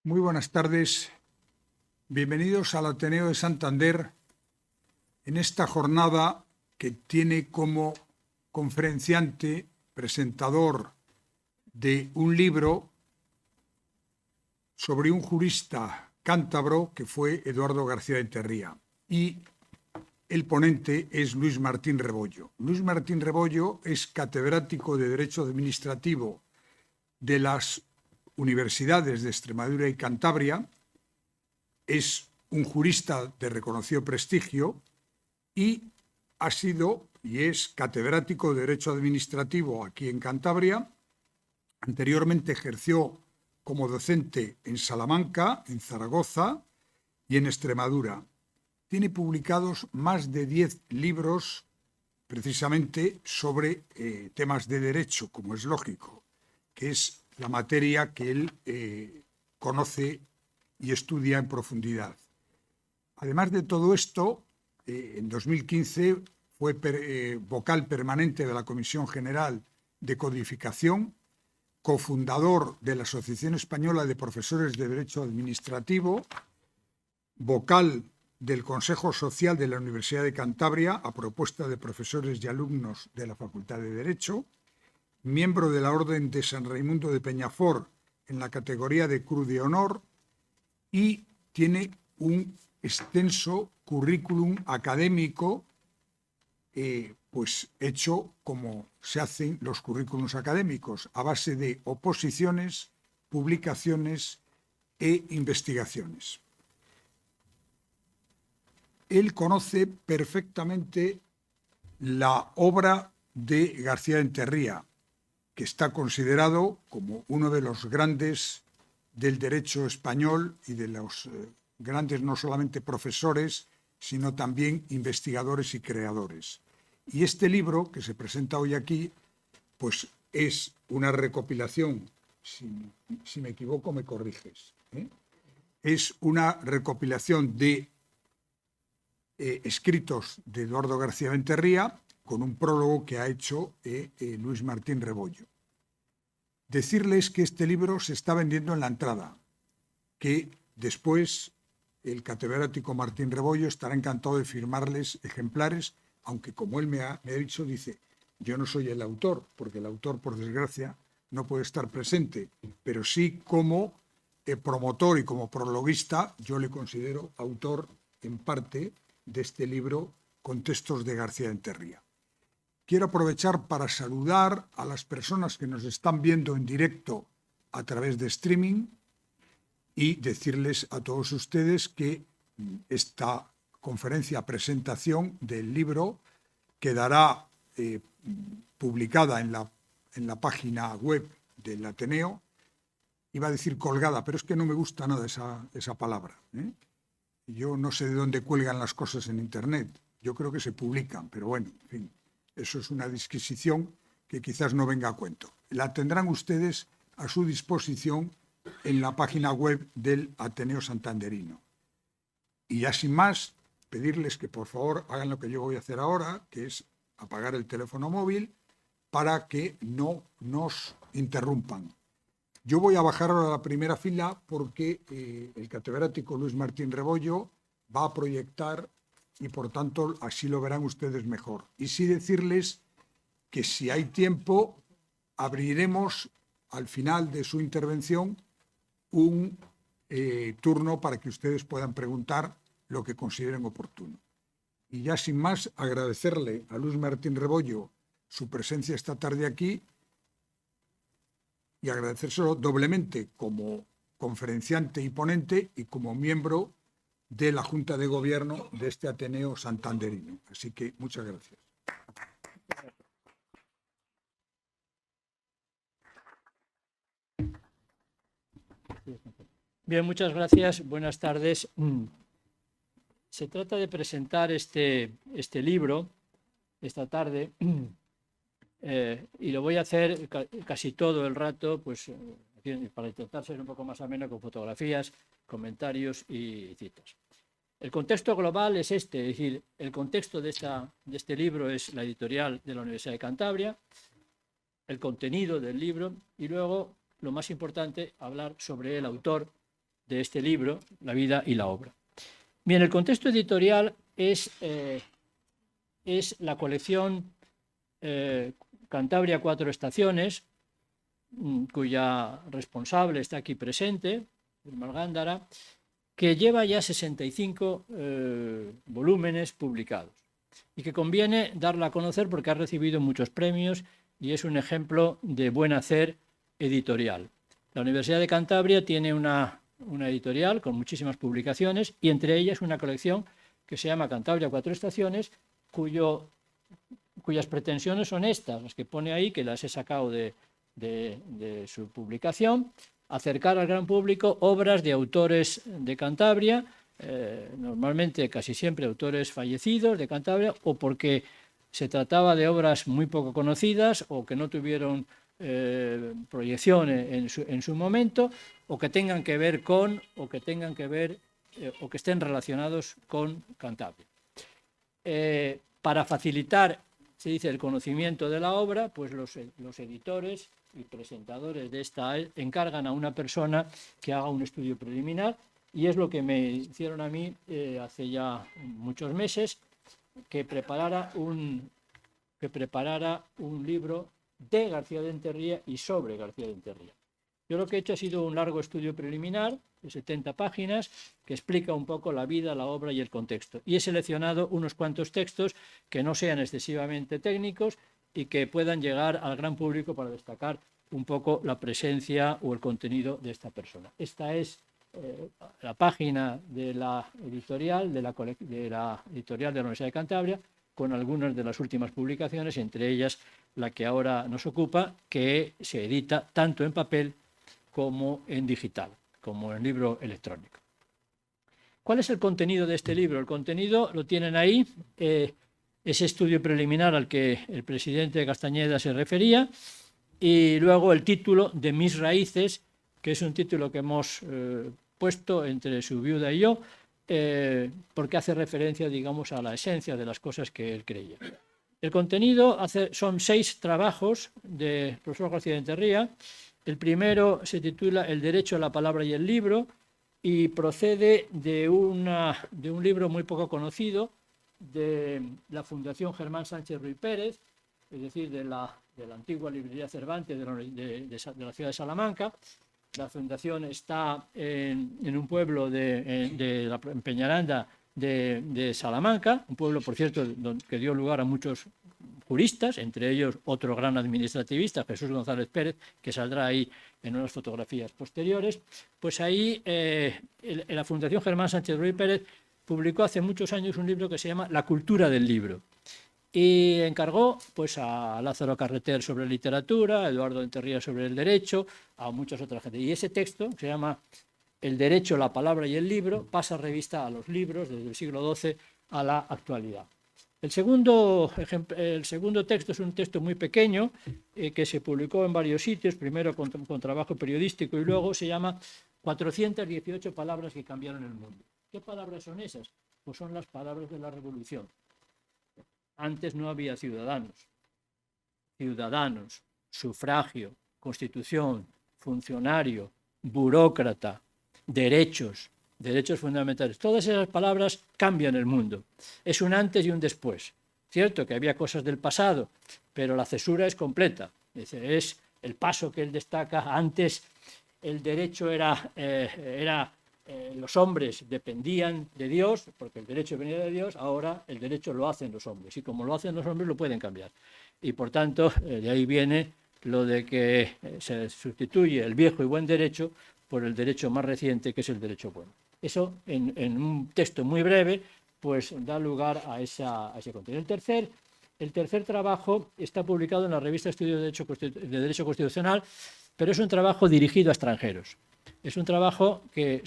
Muy buenas tardes. Bienvenidos al Ateneo de Santander en esta jornada que tiene como conferenciante, presentador de un libro sobre un jurista cántabro que fue Eduardo García de Terría. Y el ponente es Luis Martín Rebollo. Luis Martín Rebollo es catedrático de Derecho Administrativo de las universidades de Extremadura y Cantabria, es un jurista de reconocido prestigio y ha sido y es catedrático de Derecho Administrativo aquí en Cantabria. Anteriormente ejerció como docente en Salamanca, en Zaragoza y en Extremadura. Tiene publicados más de 10 libros precisamente sobre temas de derecho, como es lógico, que es la materia que él conoce y estudia en profundidad. Además de todo esto, en 2015 fue vocal permanente de la Comisión General de Codificación, cofundador de la Asociación Española de Profesores de Derecho Administrativo, vocal del Consejo Social de la Universidad de Cantabria a propuesta de profesores y alumnos de la Facultad de Derecho, miembro de la Orden de San Raimundo de Peñafort en la categoría de Cruz de Honor y tiene un extenso currículum académico pues hecho como se hacen los currículums académicos, a base de oposiciones, publicaciones e investigaciones. Él conoce perfectamente la obra de García de Terría, que está considerado como uno de los grandes del derecho español y de los grandes no solamente profesores, sino también investigadores y creadores. Y este libro que se presenta hoy aquí, pues es una recopilación, si me equivoco me corriges, es una recopilación de escritos de Eduardo García Benterría con un prólogo que ha hecho Luis Martín Rebollo. Decirles que este libro se está vendiendo en la entrada, que después el catedrático Martín Rebollo estará encantado de firmarles ejemplares, aunque como él me ha dicho, dice, yo no soy el autor, porque el autor, por desgracia, no puede estar presente, pero sí como promotor y como prologuista, yo le considero autor en parte de este libro con textos de García de Terría. Quiero aprovechar para saludar a las personas que nos están viendo en directo a través de streaming y decirles a todos ustedes que esta conferencia presentación del libro quedará publicada en la página web del Ateneo. Iba a decir colgada, pero es que no me gusta nada esa palabra. Yo no sé de dónde cuelgan las cosas en Internet. Yo creo que se publican, pero bueno, en fin. Eso es una disquisición que quizás no venga a cuento. La tendrán ustedes a su disposición en la página web del Ateneo Santanderino. Y ya sin más, pedirles que por favor hagan lo que yo voy a hacer ahora, que es apagar el teléfono móvil para que no nos interrumpan. Yo voy a bajar ahora a la primera fila porque el catedrático Luis Martín Rebollo va a proyectar y por tanto así lo verán ustedes mejor. Y sí decirles que si hay tiempo abriremos al final de su intervención un turno para que ustedes puedan preguntar lo que consideren oportuno. Y ya sin más, agradecerle a Luis Martín Rebollo su presencia esta tarde aquí y agradecérselo doblemente como conferenciante y ponente y como miembro de la Junta de Gobierno de este Ateneo Santanderino. Así que muchas gracias. Bien, muchas gracias. Buenas tardes. Se trata de presentar este libro esta tarde y lo voy a hacer casi todo el rato, pues para intentar ser un poco más ameno, con fotografías, comentarios y citas. El contexto global es este, es decir, el contexto de este libro es la editorial de la Universidad de Cantabria, el contenido del libro y luego, lo más importante, hablar sobre el autor, de este libro, La vida y la obra. Bien, el contexto editorial es la colección Cantabria Cuatro Estaciones, cuya responsable está aquí presente, Irma Gándara, que lleva ya 65 volúmenes publicados y que conviene darla a conocer porque ha recibido muchos premios y es un ejemplo de buen hacer editorial. La Universidad de Cantabria tiene una editorial con muchísimas publicaciones y entre ellas una colección que se llama Cantabria Cuatro Estaciones, cuyas pretensiones son estas, las que pone ahí, que las he sacado de su publicación: acercar al gran público obras de autores de Cantabria, normalmente casi siempre autores fallecidos de Cantabria, o porque se trataba de obras muy poco conocidas o que no tuvieron proyección en su momento, o que tengan que ver con, o que estén relacionados con Cantabria. Para facilitar, se dice, el conocimiento de la obra, pues los editores y presentadores de esta encargan a una persona que haga un estudio preliminar, y es lo que me hicieron a mí hace ya muchos meses, que preparara un libro de García de Enterría y sobre García de Enterría. Yo lo que he hecho ha sido un largo estudio preliminar de 70 páginas que explica un poco la vida, la obra y el contexto. Y he seleccionado unos cuantos textos que no sean excesivamente técnicos y que puedan llegar al gran público para destacar un poco la presencia o el contenido de esta persona. Esta es la página de la editorial de la editorial de la Universidad de Cantabria, con algunas de las últimas publicaciones, entre ellas la que ahora nos ocupa, que se edita tanto en papel como en digital, como en libro electrónico. ¿Cuál es el contenido de este libro? El contenido lo tienen ahí, ese estudio preliminar al que el presidente Castañeda se refería, y luego el título de Mis raíces, que es un título que hemos puesto entre su viuda y yo, porque hace referencia, digamos, a la esencia de las cosas que él creía. El contenido son 6 trabajos del profesor García de Enterría. El primero se titula El derecho a la palabra y el libro, y procede de un libro muy poco conocido de la Fundación Germán Sánchez Ruy Pérez, es decir, de la antigua librería Cervantes de la ciudad de Salamanca. La fundación está en un pueblo en Peñaranda de Salamanca, un pueblo, por cierto, que dio lugar a muchos juristas, entre ellos otro gran administrativista, Jesús González Pérez, que saldrá ahí en unas fotografías posteriores. Pues ahí la Fundación Germán Sánchez Ruy Pérez publicó hace muchos años un libro que se llama La cultura del libro, y encargó pues a Lázaro Carreter sobre literatura, a Eduardo Enterría sobre el derecho, a muchas otras gente. Y ese texto, que se llama El derecho, la palabra y el libro, pasa revista a los libros desde el siglo XII a la actualidad. El segundo texto es un texto muy pequeño que se publicó en varios sitios, primero con trabajo periodístico y luego se llama 418 palabras que cambiaron el mundo. ¿Qué palabras son esas? Pues son las palabras de la Revolución. Antes no había ciudadanos, sufragio, constitución, funcionario, burócrata, derechos fundamentales. Todas esas palabras cambian el mundo. Es un antes y un después. Cierto que había cosas del pasado, pero la cesura es completa. Es el paso que él destaca. Antes el derecho los hombres dependían de Dios, porque el derecho venía de Dios. Ahora el derecho lo hacen los hombres, y como lo hacen los hombres lo pueden cambiar. Y por tanto, de ahí viene lo de que se sustituye el viejo y buen derecho por el derecho más reciente, que es el derecho bueno. Eso, en un texto muy breve, pues da lugar a ese contenido. El tercer trabajo está publicado en la revista Estudios de Derecho Constitucional, pero es un trabajo dirigido a extranjeros. Es un trabajo y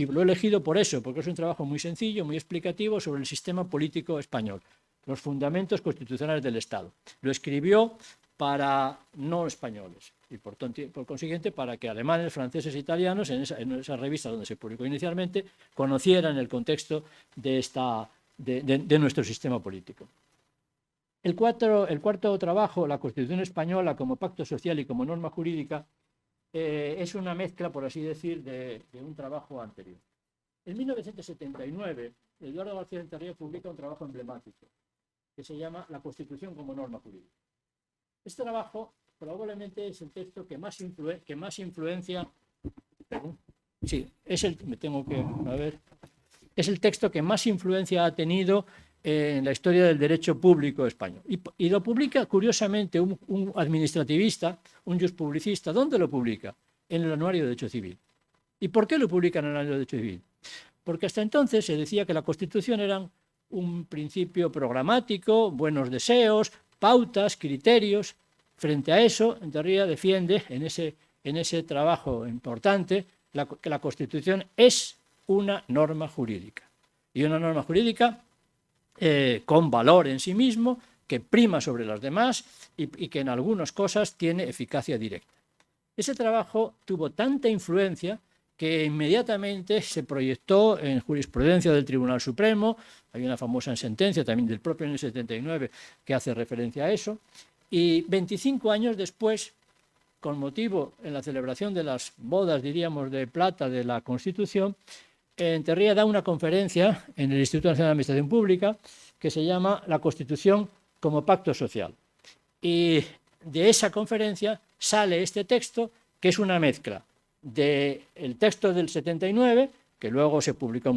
lo he elegido por eso, porque es un trabajo muy sencillo, muy explicativo sobre el sistema político español, los fundamentos constitucionales del Estado. Lo escribió para no españoles y por consiguiente para que alemanes, franceses e italianos en esa revista donde se publicó inicialmente conocieran el contexto de nuestro sistema político. El cuarto trabajo, la Constitución española como pacto social y como norma jurídica, es una mezcla, por así decir, de un trabajo anterior. En 1979, Eduardo García de Enterría publica un trabajo emblemático que se llama La Constitución como norma jurídica. Este trabajo probablemente es el texto que más influencia. Sí, es el texto que más influencia ha tenido en la historia del derecho público español. Y lo publica, curiosamente, un administrativista, un juspublicista. ¿Dónde lo publica? En el Anuario de Derecho Civil. ¿Y por qué lo publica en el Anuario de Derecho Civil? Porque hasta entonces se decía que la Constitución era un principio programático, buenos deseos, pautas, criterios. Frente a eso, Enterría defiende en ese trabajo importante que la Constitución es una norma jurídica. Y una norma jurídica con valor en sí mismo, que prima sobre las demás y que en algunas cosas tiene eficacia directa. Ese trabajo tuvo tanta influencia que inmediatamente se proyectó en jurisprudencia del Tribunal Supremo. Hay una famosa sentencia también del propio año 79 que hace referencia a eso. Y 25 años después, con motivo en la celebración de las bodas, diríamos, de plata de la Constitución, Enterría da una conferencia en el Instituto Nacional de Administración Pública que se llama La Constitución como Pacto Social. Y de esa conferencia sale este texto, que es una mezcla del texto del 79, que luego se ha publicado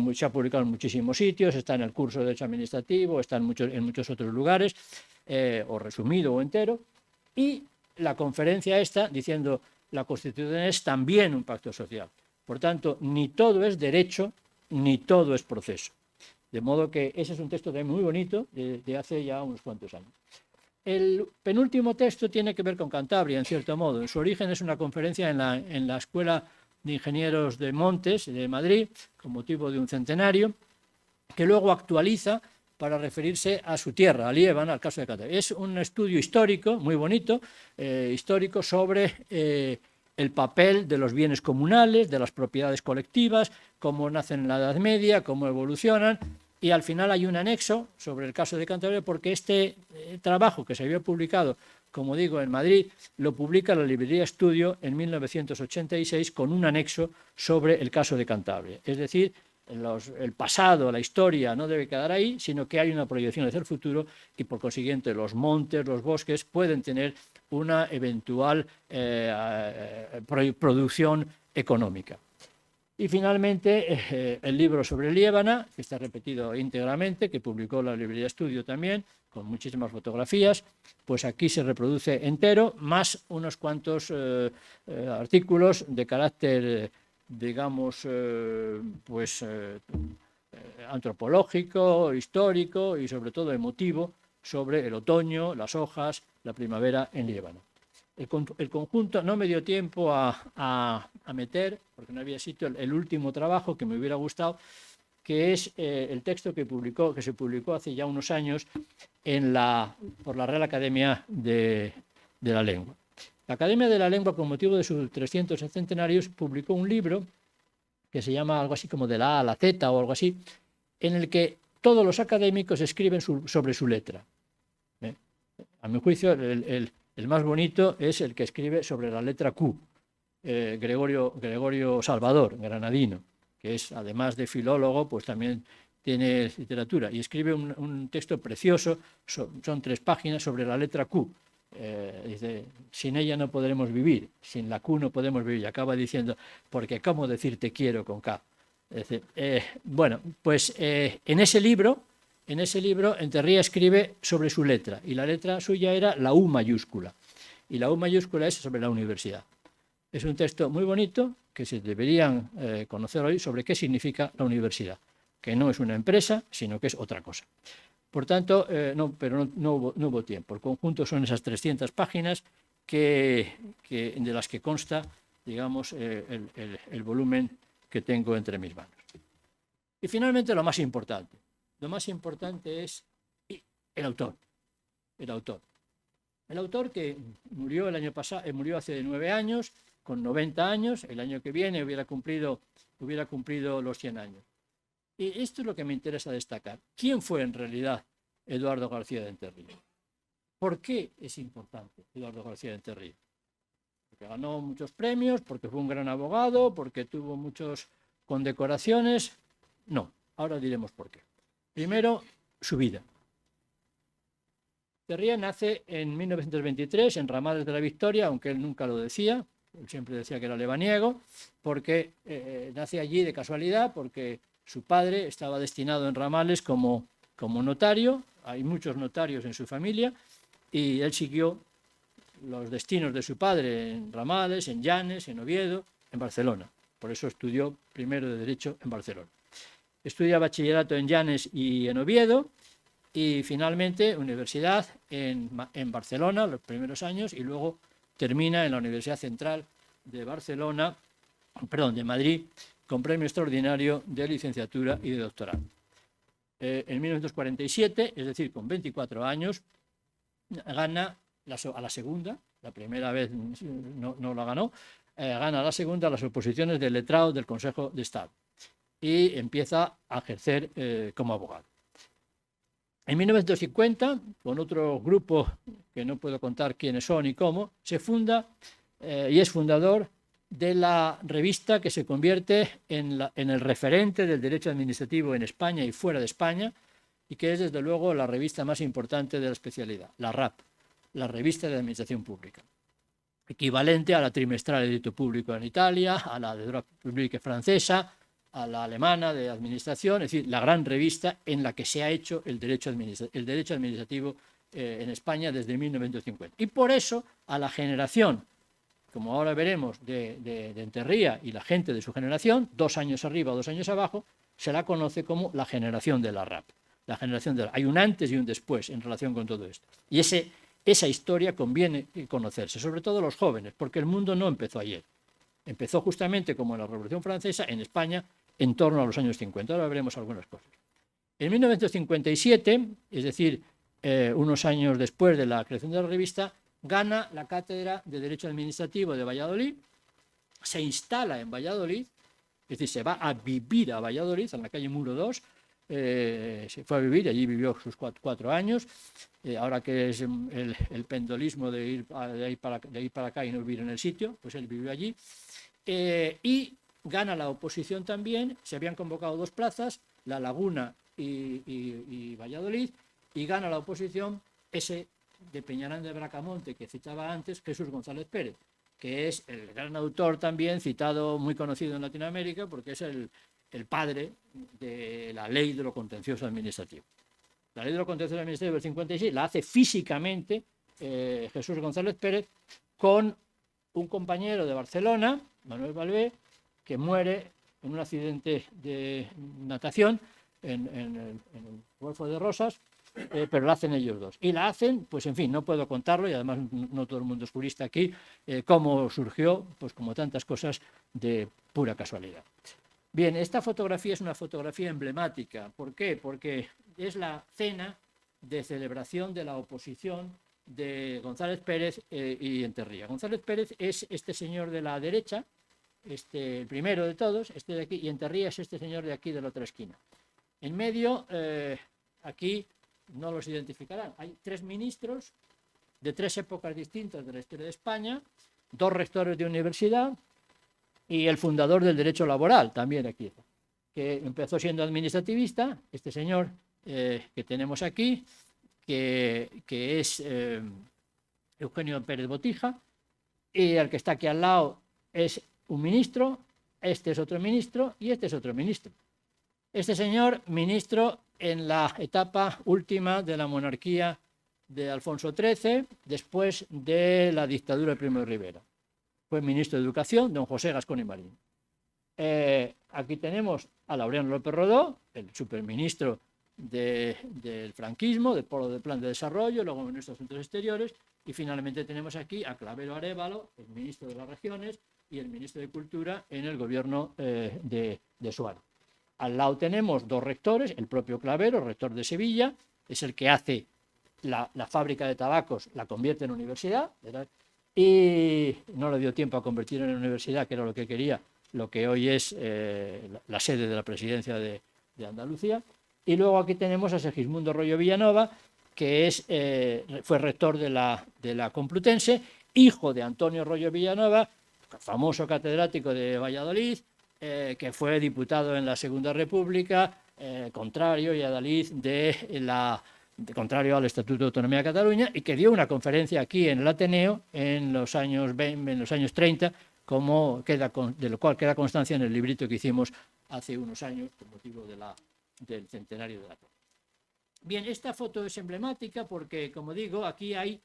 en muchísimos sitios, está en el curso de Derecho Administrativo, está en muchos otros lugares, o resumido o entero, y la conferencia esta diciendo la Constitución es también un pacto social. Por tanto, ni todo es derecho, ni todo es proceso. De modo que ese es un texto también muy bonito de hace ya unos cuantos años. El penúltimo texto tiene que ver con Cantabria, en cierto modo. En su origen es una conferencia en la Escuela de Ingenieros de Montes, de Madrid, con motivo de un centenario, que luego actualiza para referirse a su tierra, a Liébana, al caso de Cantabria. Es un estudio histórico, muy bonito, histórico sobre el papel de los bienes comunales, de las propiedades colectivas, cómo nacen en la Edad Media, cómo evolucionan, y al final hay un anexo sobre el caso de Cantabria, porque este trabajo que se había publicado, como digo, en Madrid, lo publica la librería Estudio en 1986 con un anexo sobre el caso de Cantabria. Es decir, el pasado, la historia no debe quedar ahí, sino que hay una proyección hacia el futuro y por consiguiente los montes, los bosques pueden tener una eventual producción económica. Y finalmente el libro sobre Liébana, que está repetido íntegramente, que publicó la librería Estudio también, con muchísimas fotografías, pues aquí se reproduce entero, más unos cuantos artículos de carácter digamos, antropológico, histórico y sobre todo emotivo sobre el otoño, las hojas, la primavera en Líbano. El conjunto no me dio tiempo a meter, porque no había sitio, el último trabajo que me hubiera gustado, que es el texto que se publicó hace ya unos años por la Real Academia de la Lengua. La Academia de la Lengua, con motivo de sus 300 centenarios, publicó un libro que se llama algo así como de la A a la Z o algo así, en el que todos los académicos escriben sobre su letra. A mi juicio, el más bonito es el que escribe sobre la letra Q, Gregorio Salvador, granadino, que es, además de filólogo, pues también tiene literatura, y escribe un texto precioso, son 3 páginas sobre la letra Q. Dice, sin ella no podremos vivir, sin la Q no podemos vivir, y acaba diciendo, porque ¿cómo decir te quiero con K? Dice, bueno, pues en ese libro Enterría escribe sobre su letra, y la letra suya era la U mayúscula, y la U mayúscula es sobre la universidad. Es un texto muy bonito que se deberían conocer hoy sobre qué significa la universidad, que no es una empresa, sino que es otra cosa. Por tanto, no hubo tiempo. El conjunto son esas 300 páginas de las que consta, digamos, el volumen que tengo entre mis manos. Y finalmente lo más importante. Lo más importante es el autor. El autor que murió el año pasado, murió hace 9 años, con 90 años. El año que viene hubiera cumplido los 100 años. Y esto es lo que me interesa destacar. ¿Quién fue en realidad Eduardo García de Enterría? ¿Por qué es importante Eduardo García de Enterría? porque ganó muchos premios, porque fue un gran abogado, porque tuvo muchas condecoraciones. No, ahora diremos por qué. Primero, su vida. Terría nace en 1923 en Ramales de la Victoria, aunque él nunca lo decía, él siempre decía que era lebaniego, porque nace allí de casualidad, porque su padre estaba destinado en Ramales como notario, hay muchos notarios en su familia, y él siguió los destinos de su padre en Ramales, en Llanes, en Oviedo, en Barcelona. Por eso estudió primero de Derecho en Barcelona. Estudia bachillerato en Llanes y en Oviedo, y finalmente universidad en Barcelona los primeros años, y luego termina en la Universidad Central de Barcelona, perdón, de Madrid, con premio extraordinario de licenciatura y de doctorado. En 1947, es decir, con 24 años, gana a la segunda, la primera vez no la ganó, gana a la segunda las oposiciones del letrado del Consejo de Estado y empieza a ejercer como abogado. En 1950, con otro grupo que no puedo contar quiénes son y cómo, se funda y es fundador de la revista que se convierte en el referente del derecho administrativo en España y fuera de España, y que es desde luego la revista más importante de la especialidad, la RAP, la Revista de Administración Pública, equivalente a la trimestral de Derecho Público en Italia, a la de Droit Public francesa, a la alemana de administración, es decir, la gran revista en la que se ha hecho el derecho administrativo en España desde 1950. Y por eso a la generación, como ahora veremos, de Enterría y la gente de su generación, 2 años arriba o 2 años abajo, se la conoce como la generación de la RAP. Hay un antes y un después en relación con todo esto. Y esa historia conviene conocerse, sobre todo los jóvenes, porque el mundo no empezó ayer. Empezó justamente como en la Revolución Francesa, en España, en torno a los años 50. Ahora veremos algunas cosas. En 1957, es decir, unos años después de la creación de la revista, gana la cátedra de Derecho Administrativo de Valladolid, se instala en Valladolid, es decir, se va a vivir a Valladolid, en la calle Muro 2, se fue a vivir, allí vivió sus 4 años, ahora que es el pendolismo de ir para acá y no vivir en el sitio, pues él vivió allí, y gana la oposición también. Se habían convocado 2 plazas, La Laguna y Valladolid, y gana la oposición ese de Peñarán de Bracamonte que citaba antes, Jesús González Pérez, que es el gran autor también, citado, muy conocido en Latinoamérica, porque es el padre de la ley de lo contencioso administrativo. La ley de lo contencioso administrativo del 56 la hace físicamente Jesús González Pérez con un compañero de Barcelona, Manuel Balbé, que muere en un accidente de natación en el Golfo de Rosas, pero la hacen ellos dos. Y la hacen, pues en fin, no puedo contarlo, y además no todo el mundo es jurista aquí, cómo surgió, pues como tantas cosas, de pura casualidad. Bien, esta fotografía es una fotografía emblemática. ¿Por qué? Porque es la cena de celebración de la oposición de González Pérez y Enterría. González Pérez es este señor de la derecha, el primero de todos, este de aquí, y Enterría es este señor de aquí de la otra esquina. En medio, aquí no los identificarán, hay 3 ministros de 3 épocas distintas de la historia de España, 2 rectores de universidad y el fundador del derecho laboral, también aquí, que empezó siendo administrativista, este señor que tenemos aquí, que es Eugenio Pérez Botija, y el que está aquí al lado es un ministro, este es otro ministro y este es otro ministro. Este señor, ministro en la etapa última de la monarquía de Alfonso XIII, después de la dictadura de Primo de Rivera. Fue ministro de Educación, don José Gascón y Marín. Aquí tenemos a Laureano López Rodó, el superministro del franquismo, del Polo de Plan de Desarrollo, luego ministro de Asuntos Exteriores, y finalmente tenemos aquí a Clavero Arévalo, el ministro de las Regiones, y el ministro de Cultura en el gobierno de Suárez. Al lado tenemos 2 rectores, el propio Clavero, rector de Sevilla, es el que hace la fábrica de tabacos, la convierte en universidad, ¿verdad? Y no le dio tiempo a convertir en universidad, que era lo que quería, lo que hoy es la sede de la presidencia de Andalucía. Y luego aquí tenemos a Segismundo Rollo Villanova, que fue rector de la Complutense hijo de Antonio Royo Villanueva, famoso catedrático de Valladolid, que fue diputado en la Segunda República, contrario y adalid contrario al Estatuto de Autonomía de Cataluña, y que dio una conferencia aquí en el Ateneo en los años 30, de lo cual queda constancia en el librito que hicimos hace unos años con motivo del centenario de la Torre. Bien, esta foto es emblemática porque, como digo, aquí hay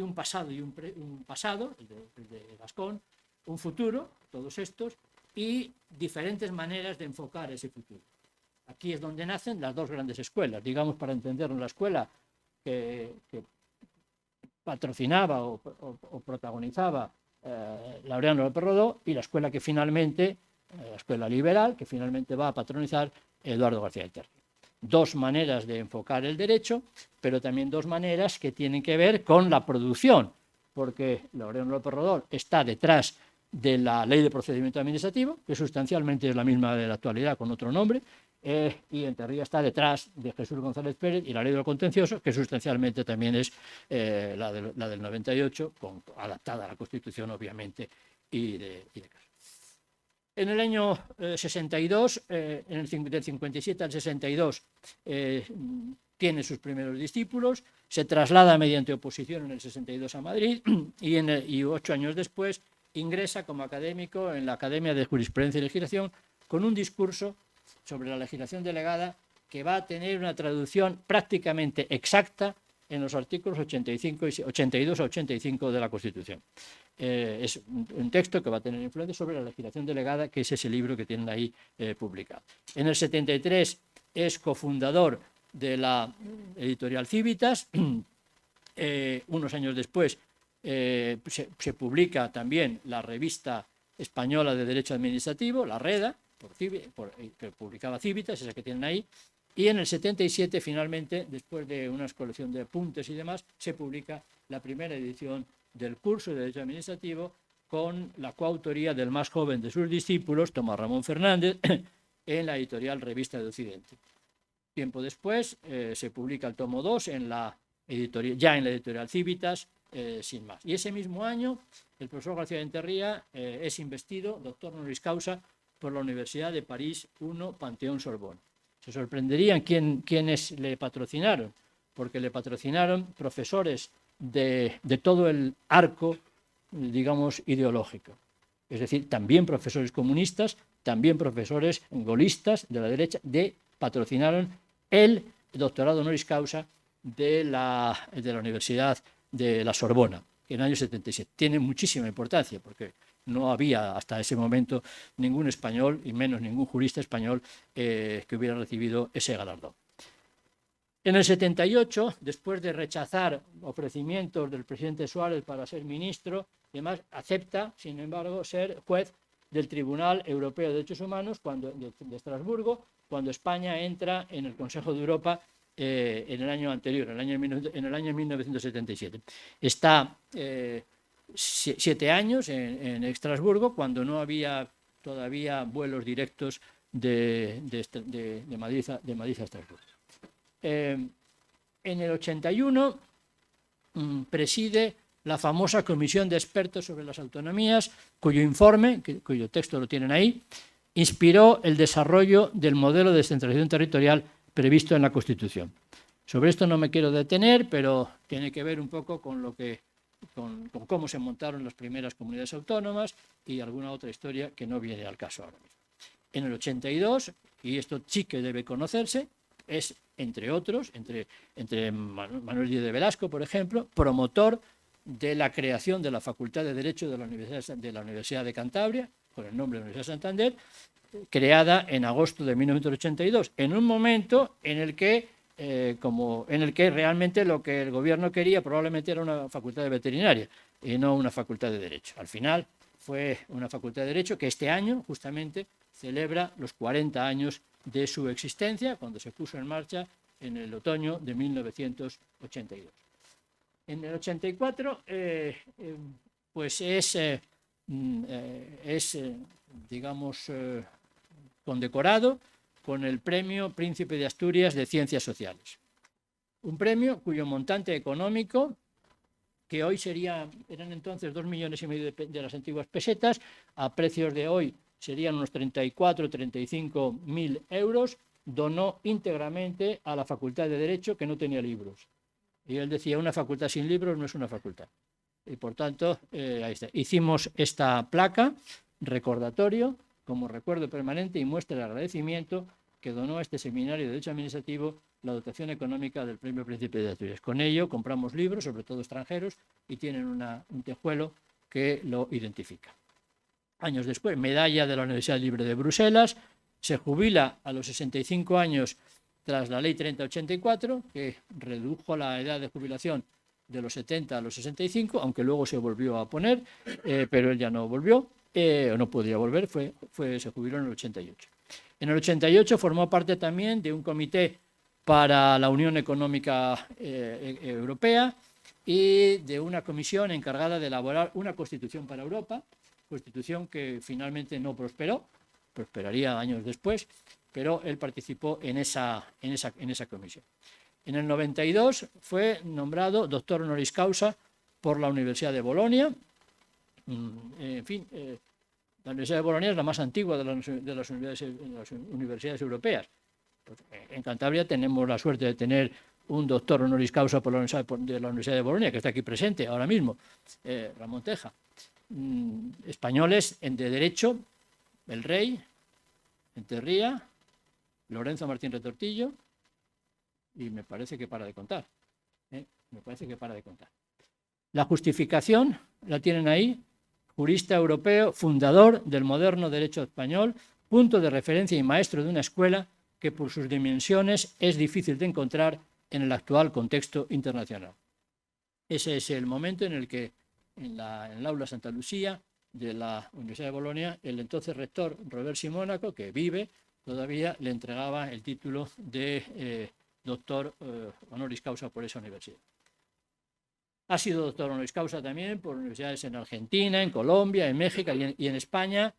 un pasado y un pasado, el de Gascón, un futuro, todos estos, y diferentes maneras de enfocar ese futuro. Aquí es donde nacen las dos grandes escuelas, digamos, para entendernos, la escuela que patrocinaba o protagonizaba Laureano López Rodó, y la escuela que finalmente, la escuela liberal, que finalmente va a patronizar Eduardo García del Terrio. Dos maneras de enfocar el derecho, pero también dos maneras que tienen que ver con la producción, porque Laureano López Rodó está detrás de la Ley de Procedimiento Administrativo, que sustancialmente es la misma de la actualidad con otro nombre, y Enterría está detrás de Jesús González Pérez y la Ley de lo Contencioso, que sustancialmente también es la del 98, adaptada a la Constitución, obviamente, y de caso. En el año 62, del 57 al 62, tiene sus primeros discípulos, se traslada mediante oposición en el 62 a Madrid y 8 años después ingresa como académico en la Academia de Jurisprudencia y Legislación con un discurso sobre la legislación delegada que va a tener una traducción prácticamente exacta en los artículos 82 a 85 de la Constitución. Es un texto que va a tener influencia sobre la legislación delegada, que es ese libro que tienen ahí publicado. En el 73 es cofundador de la editorial Civitas. Unos años después se publica también la revista española de Derecho Administrativo, la REDA, que publicaba Civitas, esa que tienen ahí. Y en el 77, finalmente, después de una colección de apuntes y demás, se publica la primera edición del curso de Derecho Administrativo con la coautoría del más joven de sus discípulos, Tomás Ramón Fernández, en la editorial Revista de Occidente. Tiempo después se publica el tomo 2 ya en la editorial Civitas, sin más. Y ese mismo año, el profesor García de Enterría es investido doctor honoris causa por la Universidad de París I, Panteón-Sorbonne. Se sorprenderían quiénes le patrocinaron, porque le patrocinaron profesores de todo el arco, digamos, ideológico. Es decir, también profesores comunistas, también profesores gaullistas de la derecha, patrocinaron el doctorado honoris causa de la Universidad de la Sorbona, que en el año 77. Tiene muchísima importancia, porque no había hasta ese momento ningún español, y menos ningún jurista español, que hubiera recibido ese galardón. En el 78, después de rechazar ofrecimientos del presidente Suárez para ser ministro, además acepta, sin embargo, ser juez del Tribunal Europeo de Derechos Humanos de Estrasburgo, cuando España entra en el Consejo de Europa en el año anterior, en el año 1977. Está 7 años en Estrasburgo, cuando no había todavía vuelos directos de Madrid a Estrasburgo. En el 81 preside la famosa Comisión de Expertos sobre las Autonomías, cuyo informe, cuyo texto lo tienen ahí, inspiró el desarrollo del modelo de descentralización territorial previsto en la Constitución. Sobre esto no me quiero detener, pero tiene que ver un poco con cómo se montaron las primeras comunidades autónomas y alguna otra historia que no viene al caso ahora mismo. En el 82, y esto sí que debe conocerse, es, entre otros, entre Manuel Díez de Velasco, por ejemplo, promotor de la creación de la Facultad de Derecho de la Universidad de Cantabria, con el nombre de la Universidad de Santander, creada en agosto de 1982, en un momento en el que realmente lo que el gobierno quería probablemente era una facultad de veterinaria y no una facultad de Derecho. Al final fue una facultad de Derecho que este año justamente celebra los 40 años de su existencia, cuando se puso en marcha en el otoño de 1982. En el 84 pues digamos, condecorado con el Premio Príncipe de Asturias de Ciencias Sociales. Un premio cuyo montante económico que hoy eran entonces 2,5 millones de las antiguas pesetas, a precios de hoy serían unos 34 o 35 mil euros, donó íntegramente a la Facultad de Derecho, que no tenía libros. Y él decía, una facultad sin libros no es una facultad. Y por tanto, ahí está. Hicimos esta placa, recordatorio, como recuerdo permanente y muestra de agradecimiento que donó a este seminario de Derecho Administrativo la dotación económica del Premio Príncipe de Asturias. Con ello compramos libros, sobre todo extranjeros, y tienen un tejuelo que lo identifica. Años después, medalla de la Universidad Libre de Bruselas, se jubila a los 65 años tras la Ley 3084, que redujo la edad de jubilación de los 70 a los 65, aunque luego se volvió a poner, pero él ya no volvió, o no podía volver, se jubiló en el 88. En el 88 formó parte también de un comité para la Unión Económica Europea y de una comisión encargada de elaborar una constitución para Europa, constitución que finalmente no prosperó, prosperaría años después, pero él participó en esa comisión. En el 92 fue nombrado doctor honoris causa por la Universidad de Bolonia. En fin, la Universidad de Bolonia es la más antigua de las universidades europeas. Pues en Cantabria tenemos la suerte de tener un doctor honoris causa por la Universidad de Bolonia, que está aquí presente ahora mismo, Ramón Teja. Españoles de Derecho, el Rey, Enterría, Lorenzo Martín Retortillo, y me parece que para de contar. La justificación la tienen ahí: jurista europeo, fundador del moderno derecho español, punto de referencia y maestro de una escuela que por sus dimensiones es difícil de encontrar en el actual contexto internacional. Ese es el momento en el que en el aula Santa Lucía de la Universidad de Bolonia, el entonces rector Robert Simónaco, que vive todavía, le entregaba el título de doctor honoris causa por esa universidad. Ha sido doctor honoris causa también por universidades en Argentina, en Colombia, en México y en España,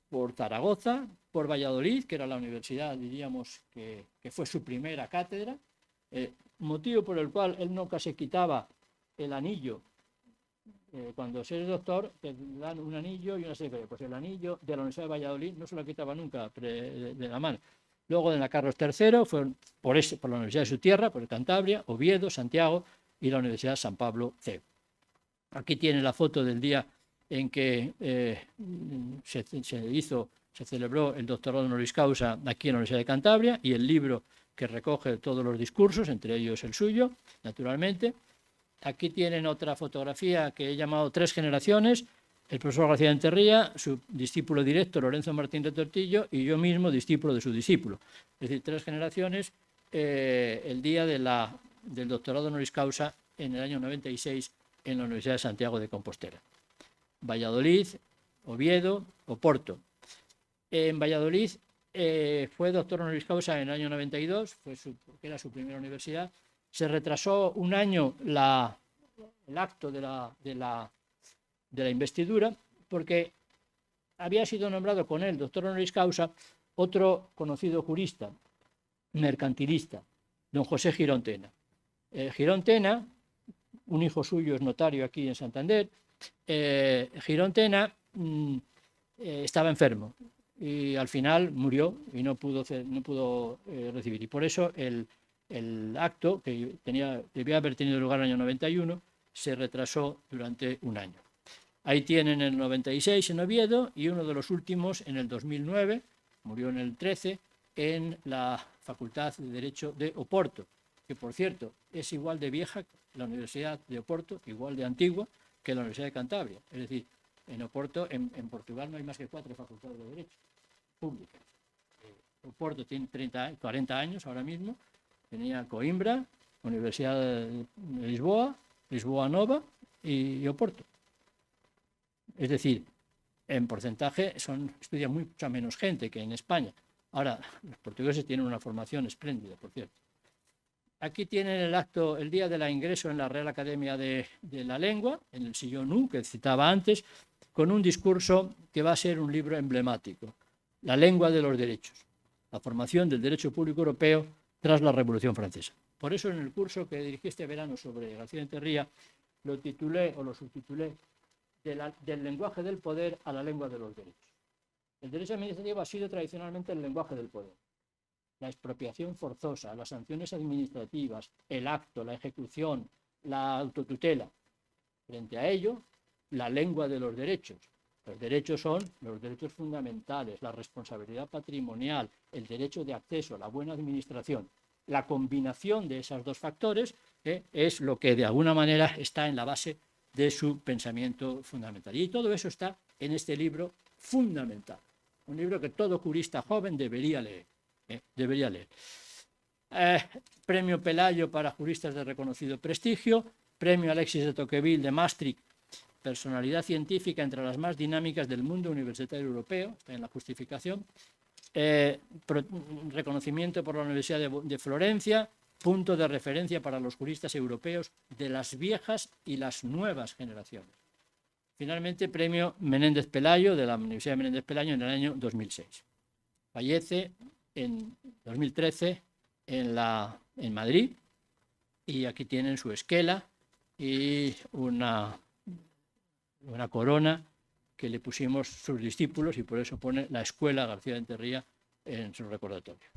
por Zaragoza, por Valladolid, que era la universidad, diríamos, que fue su primera cátedra, motivo por el cual él nunca se quitaba el anillo. Cuando se es doctor, te dan un anillo y una serie de cosas. Pues el anillo de la Universidad de Valladolid no se lo quitaba nunca de la mano. Luego de la Carlos III fue por la Universidad de su tierra, por Cantabria, Oviedo, Santiago y la Universidad San Pablo CEU. Aquí tiene la foto del día en que se celebró el doctorado honoris causa aquí en la Universidad de Cantabria, y el libro que recoge todos los discursos, entre ellos el suyo, naturalmente. Aquí tienen otra fotografía que he llamado Tres generaciones: el profesor García de Enterría, su discípulo directo Lorenzo Martín Retortillo y yo mismo, discípulo de su discípulo. Es decir, 3 generaciones, el día del doctorado honoris causa en el año 96 en la Universidad de Santiago de Compostela. Valladolid, Oviedo, Oporto. En Valladolid fue doctor honoris causa en el año 92, porque era su primera universidad. Se retrasó un año el acto de la investidura, porque había sido nombrado con él doctor honoris causa otro conocido jurista, mercantilista, don José Girón Tena. Girón Tena, un hijo suyo es notario aquí en Santander. Girón Tena estaba enfermo y al final murió y no pudo recibir. Y por eso el acto, que debía haber tenido lugar en el año 91, se retrasó durante un año. Ahí tienen el 96 en Oviedo y uno de los últimos en el 2009, murió en el 13, en la Facultad de Derecho de Oporto, que por cierto es igual de vieja la Universidad de Oporto, igual de antigua que la Universidad de Cantabria. Es decir, en Oporto, en Portugal, no hay más que 4 facultades de Derecho públicas. Oporto tiene 40 años ahora mismo. Tenía Coimbra, Universidad de Lisboa, Lisboa Nova y Oporto. Es decir, en porcentaje estudia mucha menos gente que en España. Ahora, los portugueses tienen una formación espléndida, por cierto. Aquí tienen el acto, el día del ingreso en la Real Academia de la Lengua, en el sillón U, que citaba antes, con un discurso que va a ser un libro emblemático: La lengua de los derechos, la formación del derecho público europeo tras la Revolución Francesa. Por eso, en el curso que dirigí este verano sobre García de Enterría, lo titulé o lo subtitulé del lenguaje del poder a la lengua de los derechos. El derecho administrativo ha sido tradicionalmente el lenguaje del poder. La expropiación forzosa, las sanciones administrativas, el acto, la ejecución, la autotutela. Frente a ello, la lengua de los derechos. Los derechos son los derechos fundamentales, la responsabilidad patrimonial, el derecho de acceso, la buena administración. La combinación de esos dos factores es lo que de alguna manera está en la base de su pensamiento fundamental. Y todo eso está en este libro fundamental. Un libro que todo jurista joven debería leer. Premio Pelayo para juristas de reconocido prestigio, Premio Alexis de Tocqueville de Maastricht, personalidad científica entre las más dinámicas del mundo universitario europeo, está en la justificación, reconocimiento por la Universidad de Florencia, punto de referencia para los juristas europeos de las viejas y las nuevas generaciones. Finalmente, Premio Menéndez Pelayo de la Universidad de Menéndez Pelayo en el año 2006. Fallece en 2013 en Madrid, y aquí tienen su esquela y una corona que le pusimos sus discípulos, y por eso pone la Escuela García de Enterría en su recordatorio.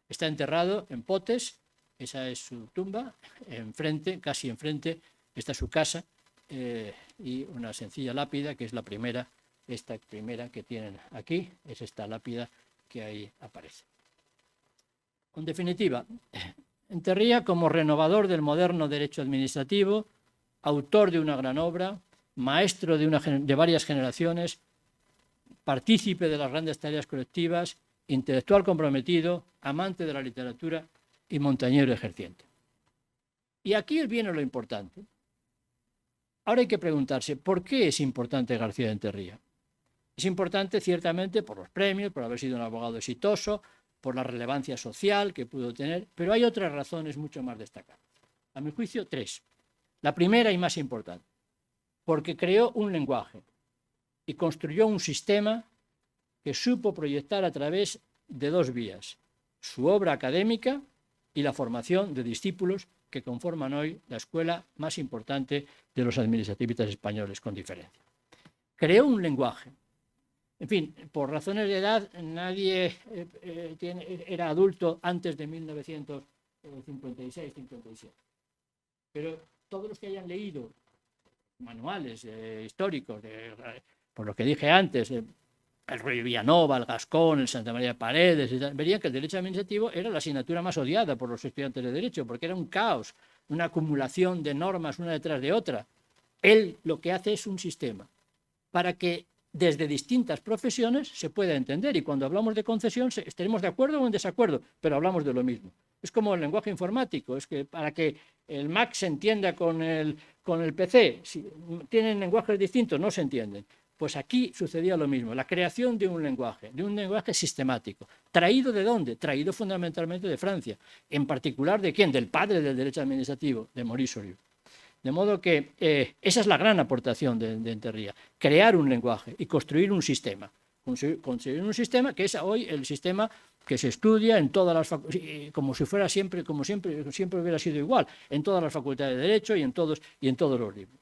Está enterrado en Potes, esa es su tumba, enfrente, casi enfrente, está su casa, y una sencilla lápida, que es la primera, esta primera que tienen aquí, es esta lápida que ahí aparece. En definitiva, Enterría, como renovador del moderno derecho administrativo, autor de una gran obra, maestro de varias generaciones, partícipe de las grandes tareas colectivas, intelectual comprometido, amante de la literatura y montañero ejerciente. Y aquí viene lo importante. Ahora hay que preguntarse, ¿por qué es importante García de Enterría? Es importante ciertamente por los premios, por haber sido un abogado exitoso, por la relevancia social que pudo tener, pero hay otras razones mucho más destacadas. A mi juicio, 3. La primera y más importante, porque creó un lenguaje y construyó un sistema que supo proyectar a través de 2 vías, su obra académica y la formación de discípulos que conforman hoy la escuela más importante de los administrativistas españoles, con diferencia. Creó un lenguaje. En fin, por razones de edad, nadie era adulto antes de 1956-57. Pero todos los que hayan leído manuales históricos, por lo que dije antes, el Ruy Villanova, el Gascón, el Santa María de Paredes, verían que el derecho administrativo era la asignatura más odiada por los estudiantes de derecho, porque era un caos, una acumulación de normas una detrás de otra. Él lo que hace es un sistema para que desde distintas profesiones se pueda entender, y cuando hablamos de concesión estaremos de acuerdo o en desacuerdo, pero hablamos de lo mismo. Es como el lenguaje informático, es que para que el Mac se entienda con el PC, si tienen lenguajes distintos no se entienden. Pues aquí sucedía lo mismo, la creación de un lenguaje sistemático. ¿Traído de dónde? Traído fundamentalmente de Francia. En particular, ¿de quién? Del padre del derecho administrativo, de Maurice Oriol. De modo que esa es la gran aportación de Enterría, crear un lenguaje y construir un sistema. Construir un sistema que es hoy el sistema que se estudia en todas las facultades, como si fuera siempre hubiera sido igual, en todas las facultades de Derecho y en todos los libros.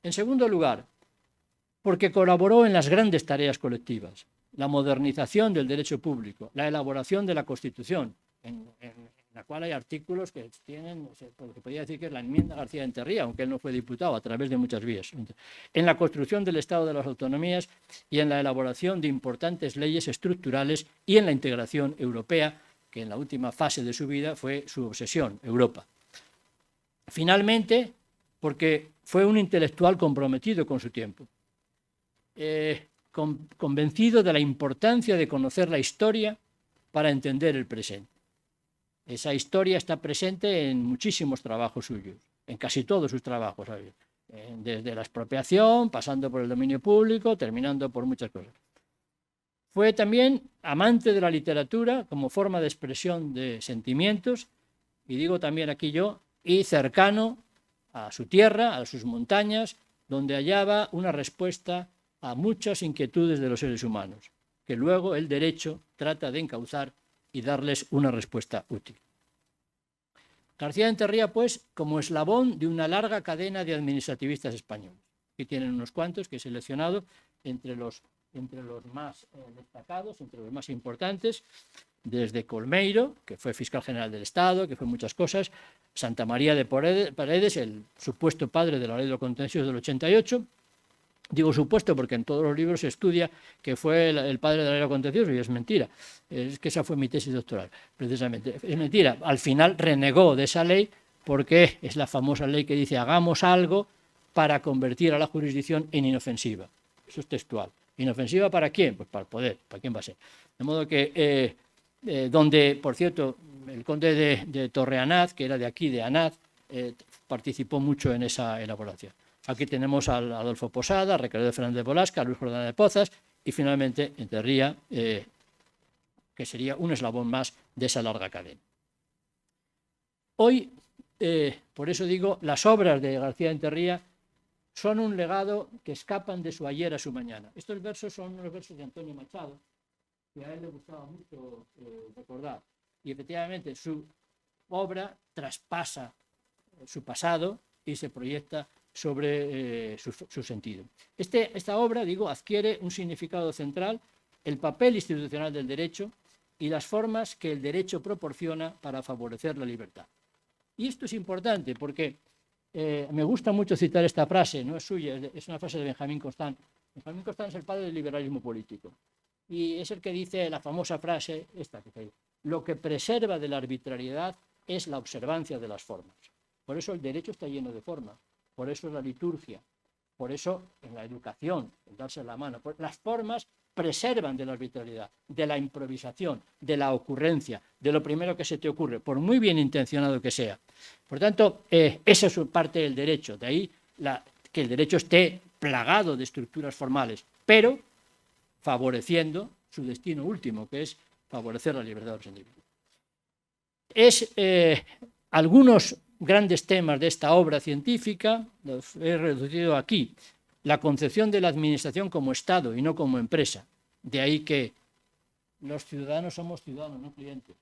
En segundo lugar, porque colaboró en las grandes tareas colectivas, la modernización del derecho público, la elaboración de la Constitución, en la cual hay artículos que tienen, porque podría decir que es la enmienda García de Enterría, aunque él no fue diputado, a través de muchas vías, en la construcción del Estado de las Autonomías y en la elaboración de importantes leyes estructurales y en la integración europea, que en la última fase de su vida fue su obsesión, Europa. Finalmente, porque fue un intelectual comprometido con su tiempo, convencido de la importancia de conocer la historia para entender el presente. Esa historia está presente en muchísimos trabajos suyos, en casi todos sus trabajos, desde la expropiación, pasando por el dominio público, terminando por muchas cosas. Fue también amante de la literatura como forma de expresión de sentimientos, y digo también aquí yo, y cercano a su tierra, a sus montañas, donde hallaba una respuesta a muchas inquietudes de los seres humanos, que luego el derecho trata de encauzar y darles una respuesta útil. García-Enterría, pues, como eslabón de una larga cadena de administrativistas españoles, que tienen unos cuantos que he seleccionado entre los más destacados, entre los más importantes, desde Colmeiro, que fue fiscal general del Estado, que fue muchas cosas, Santa María de Paredes, el supuesto padre de la ley de lo contencioso del 88, digo supuesto porque en todos los libros se estudia que fue el padre de la ley de lo contencioso, y es mentira, es que esa fue mi tesis doctoral, precisamente, es mentira, al final renegó de esa ley porque es la famosa ley que dice hagamos algo para convertir a la jurisdicción en inofensiva, eso es textual. ¿Inofensiva para quién? Pues para el poder, ¿para quién va a ser? De modo que, donde, por cierto, el conde de Torreanaz, que era de aquí, de Anaz, participó mucho en esa elaboración. Aquí tenemos a Adolfo Posada, a Ricardo Fernández de Bolasca, a Luis Jordán de Pozas y finalmente Enterría, que sería un eslabón más de esa larga cadena. Hoy, por eso digo, las obras de García Enterría son un legado que escapan de su ayer a su mañana. Estos versos son unos versos de Antonio Machado, que a él le gustaba mucho recordar. Y efectivamente su obra traspasa su pasado y se proyecta sobre su sentido. Esta obra, digo, adquiere un significado central, el papel institucional del derecho y las formas que el derecho proporciona para favorecer la libertad. Y esto es importante porque me gusta mucho citar esta frase, no es suya, es una frase de Benjamín Constant. Benjamín Constant es el padre del liberalismo político y es el que dice la famosa frase esta que dice: lo que preserva de la arbitrariedad es la observancia de las formas. Por eso el derecho está lleno de formas, por eso es la liturgia, por eso en la educación, el darse la mano, las formas preservan de la arbitrariedad, de la improvisación, de la ocurrencia, de lo primero que se te ocurre, por muy bien intencionado que sea. Por tanto, esa es parte del derecho, de ahí que el derecho esté plagado de estructuras formales, pero favoreciendo su destino último, que es favorecer la libertad de los individuos. Algunos grandes temas de esta obra científica los he reducido aquí. La concepción de la administración como Estado y no como empresa. De ahí que los ciudadanos somos ciudadanos, no clientes.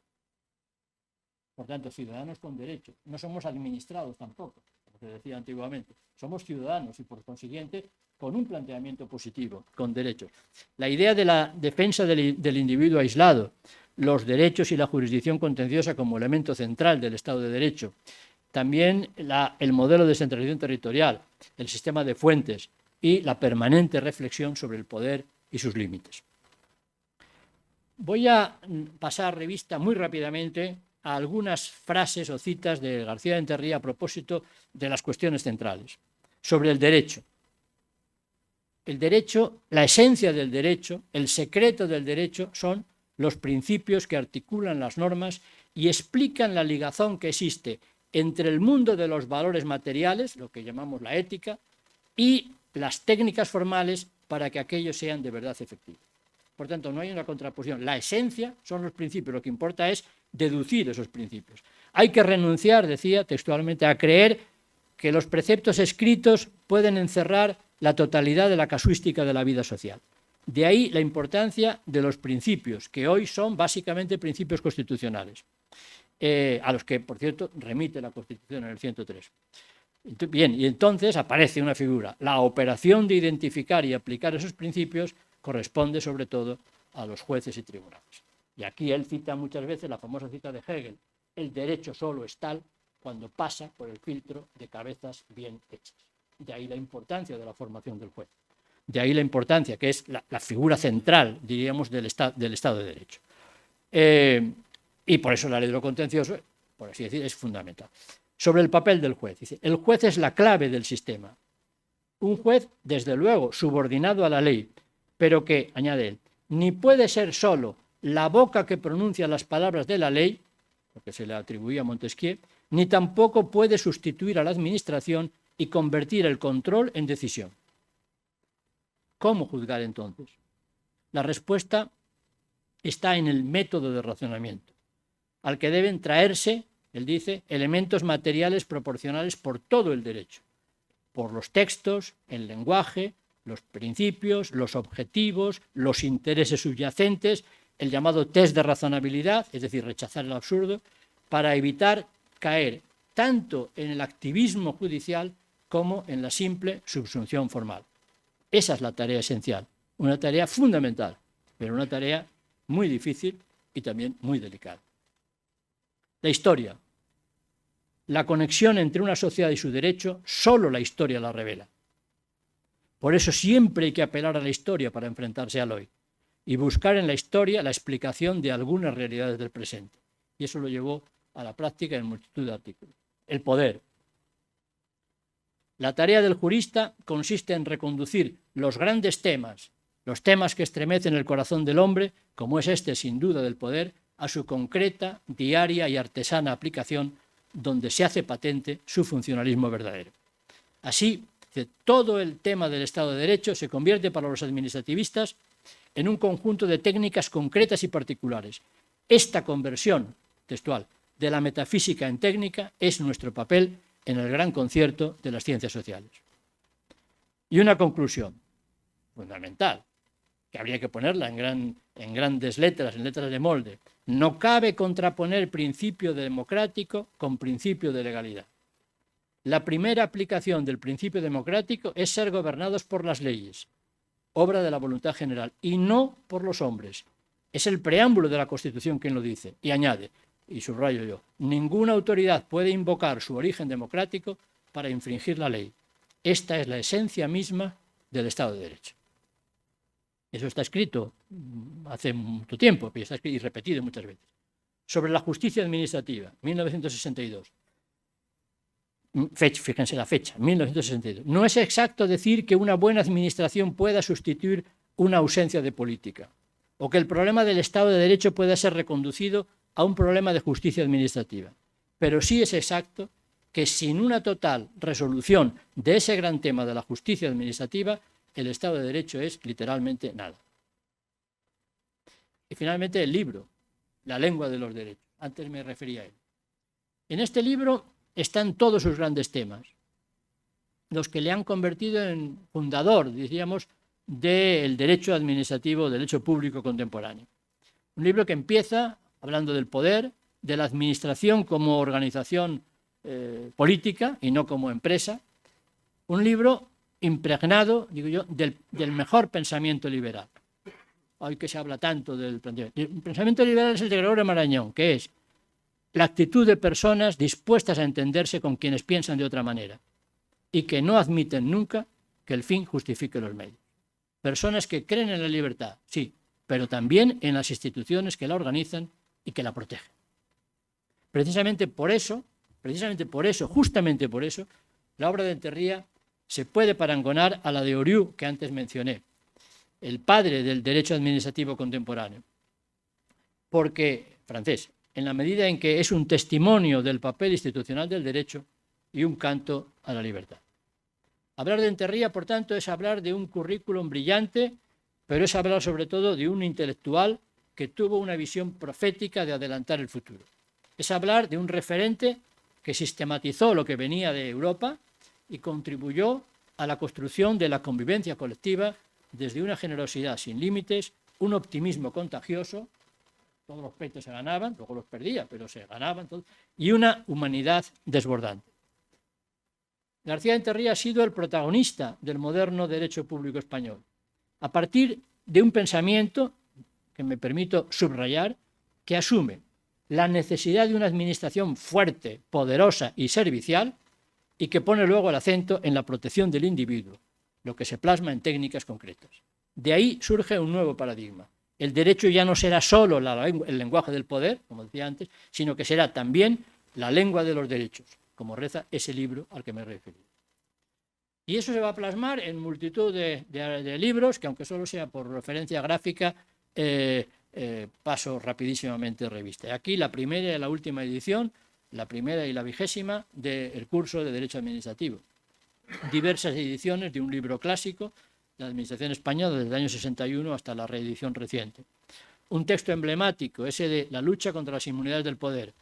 Por tanto, ciudadanos con derechos. No somos administrados tampoco, como se decía antiguamente. Somos ciudadanos y, por consiguiente, con un planteamiento positivo, con derechos. La idea de la defensa del individuo aislado, los derechos y la jurisdicción contenciosa como elemento central del Estado de Derecho. También el modelo de descentralización territorial, el sistema de fuentes y la permanente reflexión sobre el poder y sus límites. Voy a pasar revista muy rápidamente a algunas frases o citas de García Enterría a propósito de las cuestiones centrales. Sobre el derecho. El derecho, la esencia del derecho, el secreto del derecho son los principios que articulan las normas y explican la ligazón que existe entre el mundo de los valores materiales, lo que llamamos la ética, y las técnicas formales para que aquellos sean de verdad efectivos. Por tanto, no hay una contraposición. La esencia son los principios, lo que importa es deducir esos principios. Hay que renunciar, decía textualmente, a creer que los preceptos escritos pueden encerrar la totalidad de la casuística de la vida social. De ahí la importancia de los principios, que hoy son básicamente principios constitucionales, a los que, por cierto, remite la Constitución en el 103. Bien, y entonces aparece una figura. La operación de identificar y aplicar esos principios corresponde sobre todo a los jueces y tribunales. Y aquí él cita muchas veces la famosa cita de Hegel: el derecho solo es tal cuando pasa por el filtro de cabezas bien hechas. De ahí la importancia de la formación del juez. De ahí la importancia, que es la figura central, diríamos, del Estado de Derecho. Y por eso la ley de lo contencioso, por así decir, es fundamental. Sobre el papel del juez. Dice: el juez es la clave del sistema. Un juez, desde luego, subordinado a la ley, pero que, añade él, ni puede ser solo la boca que pronuncia las palabras de la ley, porque se le atribuía a Montesquieu, ni tampoco puede sustituir a la administración y convertir el control en decisión. ¿Cómo juzgar entonces? La respuesta está en el método de razonamiento, al que deben traerse, él dice, elementos materiales proporcionales por todo el derecho, por los textos, el lenguaje, los principios, los objetivos, los intereses subyacentes, el llamado test de razonabilidad, es decir, rechazar el absurdo, para evitar caer tanto en el activismo judicial como en la simple subsunción formal. Esa es la tarea esencial, una tarea fundamental, pero una tarea muy difícil y también muy delicada. La historia. La conexión entre una sociedad y su derecho, solo la historia la revela. Por eso siempre hay que apelar a la historia para enfrentarse al hoy y buscar en la historia la explicación de algunas realidades del presente. Y eso lo llevó a la práctica en multitud de artículos. El poder. La tarea del jurista consiste en reconducir los grandes temas, los temas que estremecen el corazón del hombre, como es este sin duda del poder, a su concreta, diaria y artesana aplicación, donde se hace patente su funcionalismo verdadero. Así, todo el tema del Estado de Derecho se convierte para los administrativistas en un conjunto de técnicas concretas y particulares. Esta conversión textual de la metafísica en técnica es nuestro papel en el gran concierto de las ciencias sociales. Y una conclusión fundamental, que habría que ponerla en grandes letras, en letras de molde. No cabe contraponer principio democrático con principio de legalidad. La primera aplicación del principio democrático es ser gobernados por las leyes, obra de la voluntad general, y no por los hombres. Es el preámbulo de la Constitución quien lo dice, y añade, y subrayo yo, ninguna autoridad puede invocar su origen democrático para infringir la ley. Esta es la esencia misma del Estado de Derecho. Eso está escrito hace mucho tiempo y está escrito y repetido muchas veces. Sobre la justicia administrativa, 1962. Fíjense la fecha, 1962. No es exacto decir que una buena administración pueda sustituir una ausencia de política, o que el problema del Estado de Derecho pueda ser reconducido a un problema de justicia administrativa. Pero sí es exacto que sin una total resolución de ese gran tema de la justicia administrativa, el Estado de Derecho es literalmente nada. Y finalmente el libro, La lengua de los derechos. Antes me refería a él. En este libro están todos sus grandes temas, los que le han convertido en fundador, diríamos, del derecho administrativo, derecho público contemporáneo. Un libro que empieza hablando del poder, de la administración como organización política y no como empresa. Un libro impregnado, digo yo, del mejor pensamiento liberal. Hoy que se habla tanto del pensamiento. El pensamiento liberal es el de Gregorio Marañón, que es la actitud de personas dispuestas a entenderse con quienes piensan de otra manera y que no admiten nunca que el fin justifique los medios. Personas que creen en la libertad, sí, pero también en las instituciones que la organizan y que la protegen. Justamente por eso, la obra de Enterría se puede parangonar a la de Oriu, que antes mencioné, el padre del derecho administrativo contemporáneo, porque, francés, en la medida en que es un testimonio del papel institucional del derecho y un canto a la libertad. Hablar de Enterría, por tanto, es hablar de un currículum brillante, pero es hablar sobre todo de un intelectual que tuvo una visión profética de adelantar el futuro. Es hablar de un referente que sistematizó lo que venía de Europa y contribuyó a la construcción de la convivencia colectiva desde una generosidad sin límites, un optimismo contagioso, todos los pleitos se ganaban, luego los perdía, pero se ganaban, y una humanidad desbordante. García de Enterría ha sido el protagonista del moderno derecho público español, a partir de un pensamiento que me permito subrayar, que asume la necesidad de una administración fuerte, poderosa y servicial, y que pone luego el acento en la protección del individuo, lo que se plasma en técnicas concretas. De ahí surge un nuevo paradigma. El derecho ya no será solo el lenguaje del poder, como decía antes, sino que será también la lengua de los derechos, como reza ese libro al que me he referido. Y eso se va a plasmar en multitud de libros, que aunque solo sea por referencia gráfica, paso rapidísimamente revista. Aquí la primera y la última edición, la primera y la 20ª del curso de Derecho Administrativo. Diversas ediciones de un libro clásico de la Administración española desde el año 61 hasta la reedición reciente. Un texto emblemático, ese de la lucha contra las inmunidades del poder,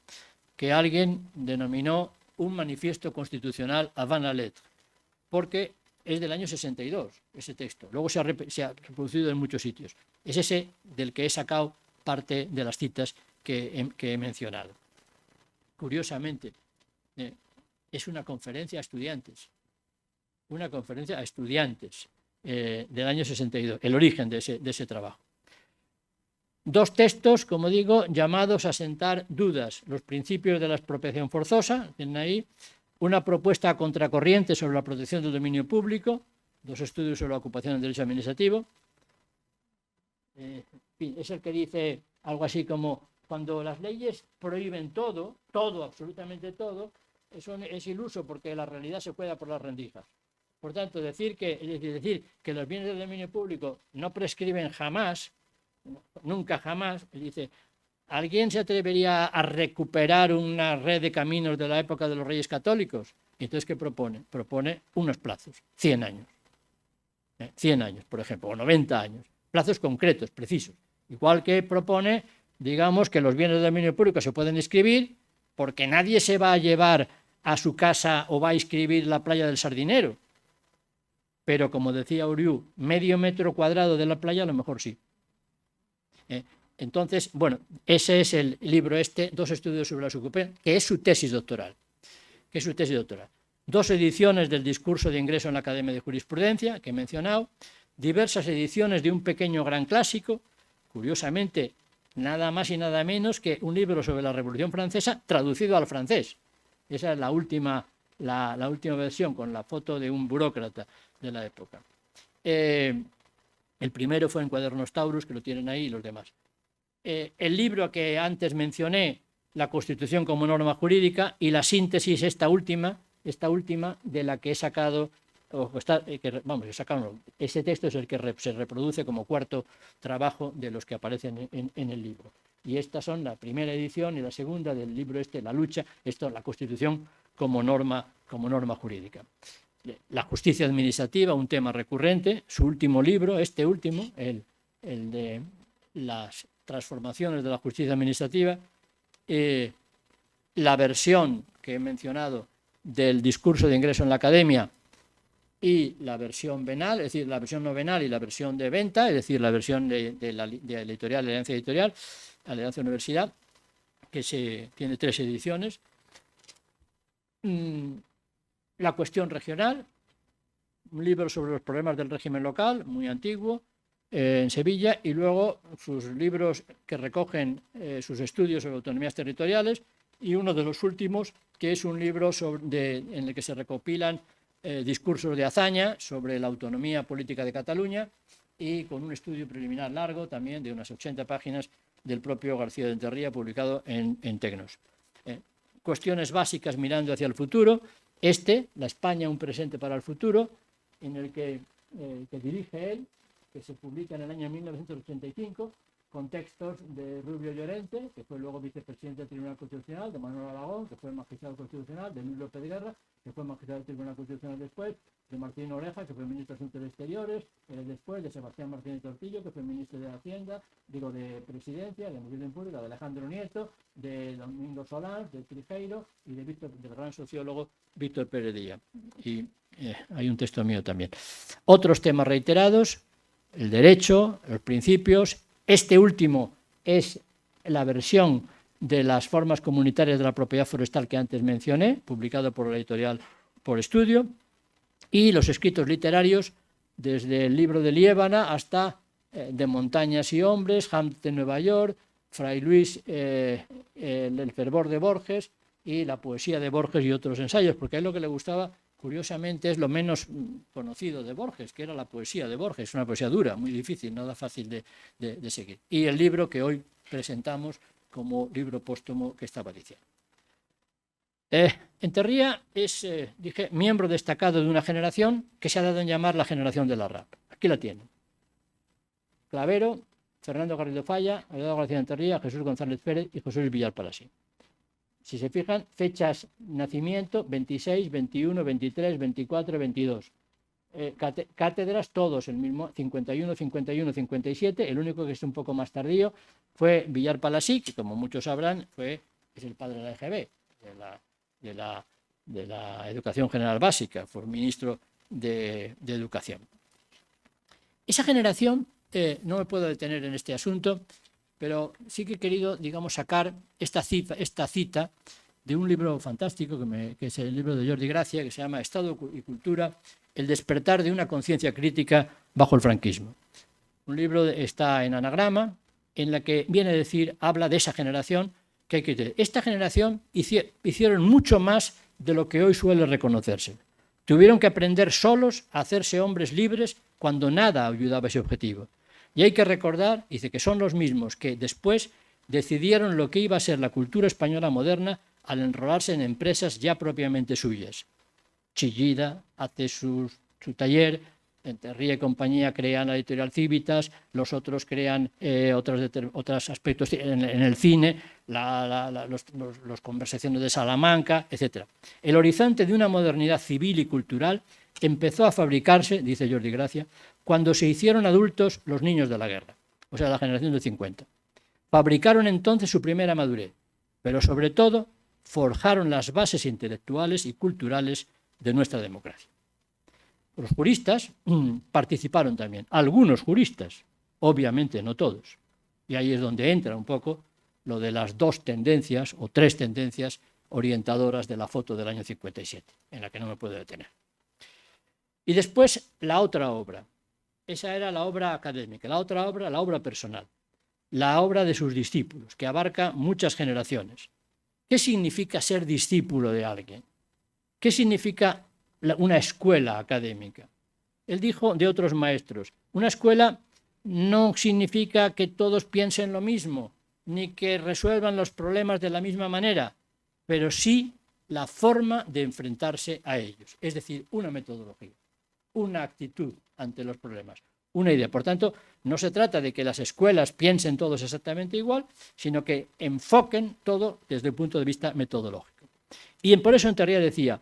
que alguien denominó un manifiesto constitucional avant la lettre, porque es del año 62, ese texto. Luego se ha reproducido en muchos sitios. Es ese del que he sacado parte de las citas que he mencionado. Curiosamente, es una conferencia a estudiantes. Una conferencia a estudiantes del año 62, el origen de ese trabajo. Dos textos, como digo, llamados a sentar dudas. Los principios de la expropiación forzosa, tienen ahí, una propuesta a contracorriente sobre la protección del dominio público, dos estudios sobre la ocupación del derecho administrativo. Es el que dice algo así como, cuando las leyes prohíben todo, absolutamente todo, eso es iluso porque la realidad se cuela por las rendijas. Por tanto, decir que los bienes del dominio público no prescriben jamás, nunca jamás, dice, ¿alguien se atrevería a recuperar una red de caminos de la época de los Reyes Católicos? Y entonces, ¿qué propone? Propone unos plazos, 100 años. 100 años, por ejemplo, o 90 años. Plazos concretos, precisos. Igual que propone, digamos, que los bienes del dominio público se pueden inscribir porque nadie se va a llevar a su casa o va a inscribir la playa del Sardinero. Pero, como decía Uriu, medio metro cuadrado de la playa a lo mejor sí. Entonces, bueno, ese es el libro Dos estudios sobre la ocupación, que es su tesis doctoral. Dos ediciones del discurso de ingreso en la Academia de Jurisprudencia, que he mencionado, diversas ediciones de un pequeño gran clásico, curiosamente, nada más y nada menos que un libro sobre la Revolución Francesa traducido al francés. Esa es la última versión, con la foto de un burócrata de la época. El primero fue en Cuadernos Taurus, que lo tienen ahí, y los demás. El libro que antes mencioné, La Constitución como norma jurídica, y la síntesis, esta última de la que he sacado, ese texto es el que se reproduce como cuarto trabajo de los que aparecen en el libro. Y estas son la primera edición y la segunda del libro La lucha, la Constitución como norma jurídica. La justicia administrativa, un tema recurrente, su último libro, último, el de las transformaciones de la justicia administrativa, la versión que he mencionado del discurso de ingreso en la academia y la versión venal, es decir, la versión no venal y la versión de venta, es decir, la versión de la editorial, la Alianza Editorial, la Alianza Universidad, que tiene 3 ediciones. La cuestión regional, un libro sobre los problemas del régimen local, muy antiguo, en Sevilla, y luego sus libros que recogen sus estudios sobre autonomías territoriales, y uno de los últimos, que es un libro en el que se recopilan discursos de hazaña sobre la autonomía política de Cataluña, y con un estudio preliminar largo también de unas 80 páginas del propio García de Enterría, publicado en Tecnos. Cuestiones básicas mirando hacia el futuro, La España, un presente para el futuro, en el que dirige él, que se publica en el año 1985, con textos de Rubio Llorente, que fue luego vicepresidente del Tribunal Constitucional, de Manuel Aragón, que fue magistrado constitucional, de Luis López Guerra, que fue magistrado del Tribunal Constitucional después, de Martín Oreja, que fue ministro de Asuntos Exteriores, después de Sebastián Martínez Tortillo, que fue ministro de Hacienda, de Presidencia, de Administración Pública, de Alejandro Nieto, de Domingo Solán, de Trijeiro y del gran sociólogo Víctor Pérez Díaz. Y hay un texto mío también. Otros temas reiterados: el derecho, los principios. Este último es la versión de las formas comunitarias de la propiedad forestal que antes mencioné, publicado por la editorial Por Estudio, y los escritos literarios, desde el libro de Liébana hasta De montañas y hombres, Hamlet en Nueva York, Fray Luis, el fervor de Borges, y la poesía de Borges y otros ensayos, porque a él lo que le gustaba, curiosamente, es lo menos conocido de Borges, que era la poesía de Borges, una poesía dura, muy difícil, nada fácil de seguir. Y el libro que hoy presentamos como libro póstumo que estaba diciendo. Enterría es, miembro destacado de una generación que se ha dado en llamar la generación de la RAP. Aquí la tienen. Clavero, Fernando Garrido Falla, Eduardo García Enterría, Jesús González Pérez y José Luis Villar Palasí. Si se fijan, fechas nacimiento: 26, 21, 23, 24, 22. Cátedras, todos el mismo, 51, 51, 57. El único que es un poco más tardío fue Villar Palasí, que, como muchos sabrán, es el padre de la EGB, de la Educación General Básica, fue ministro de Educación. Esa generación, no me puedo detener en este asunto, pero sí que he querido, digamos, sacar esta cita de un libro fantástico que es el libro de Jordi Gracia, que se llama Estado y Cultura, el despertar de una conciencia crítica bajo el franquismo. Un libro está en anagrama, en la que viene a decir, habla de esa generación que hay que tener. Esta generación hicieron mucho más de lo que hoy suele reconocerse. Tuvieron que aprender solos a hacerse hombres libres cuando nada ayudaba a ese objetivo. Y hay que recordar, dice, que son los mismos que después decidieron lo que iba a ser la cultura española moderna al enrolarse en empresas ya propiamente suyas. Chillida hace su taller, Enterría y compañía crean la editorial Civitas, los otros crean otros aspectos en el cine, los conversaciones de Salamanca, etc. El horizonte de una modernidad civil y cultural empezó a fabricarse, dice Jordi Gracia, cuando se hicieron adultos los niños de la guerra, o sea, la generación del 50. Fabricaron entonces su primera madurez, pero sobre todo forjaron las bases intelectuales y culturales de nuestra democracia. Los juristas participaron también, algunos juristas, obviamente no todos. Y ahí es donde entra un poco lo de las dos tendencias o tres tendencias orientadoras de la foto del año 57, en la que no me puedo detener. Y después la otra obra. Esa era la obra académica. La otra obra, la obra personal. La obra de sus discípulos, que abarca muchas generaciones. ¿Qué significa ser discípulo de alguien? ¿Qué significa una escuela académica? Él dijo de otros maestros, una escuela no significa que todos piensen lo mismo, ni que resuelvan los problemas de la misma manera, pero sí la forma de enfrentarse a ellos, es decir, una metodología, una actitud ante los problemas, una idea. Por tanto, no se trata de que las escuelas piensen todos exactamente igual, sino que enfoquen todo desde el punto de vista metodológico. Y por eso Enterría decía,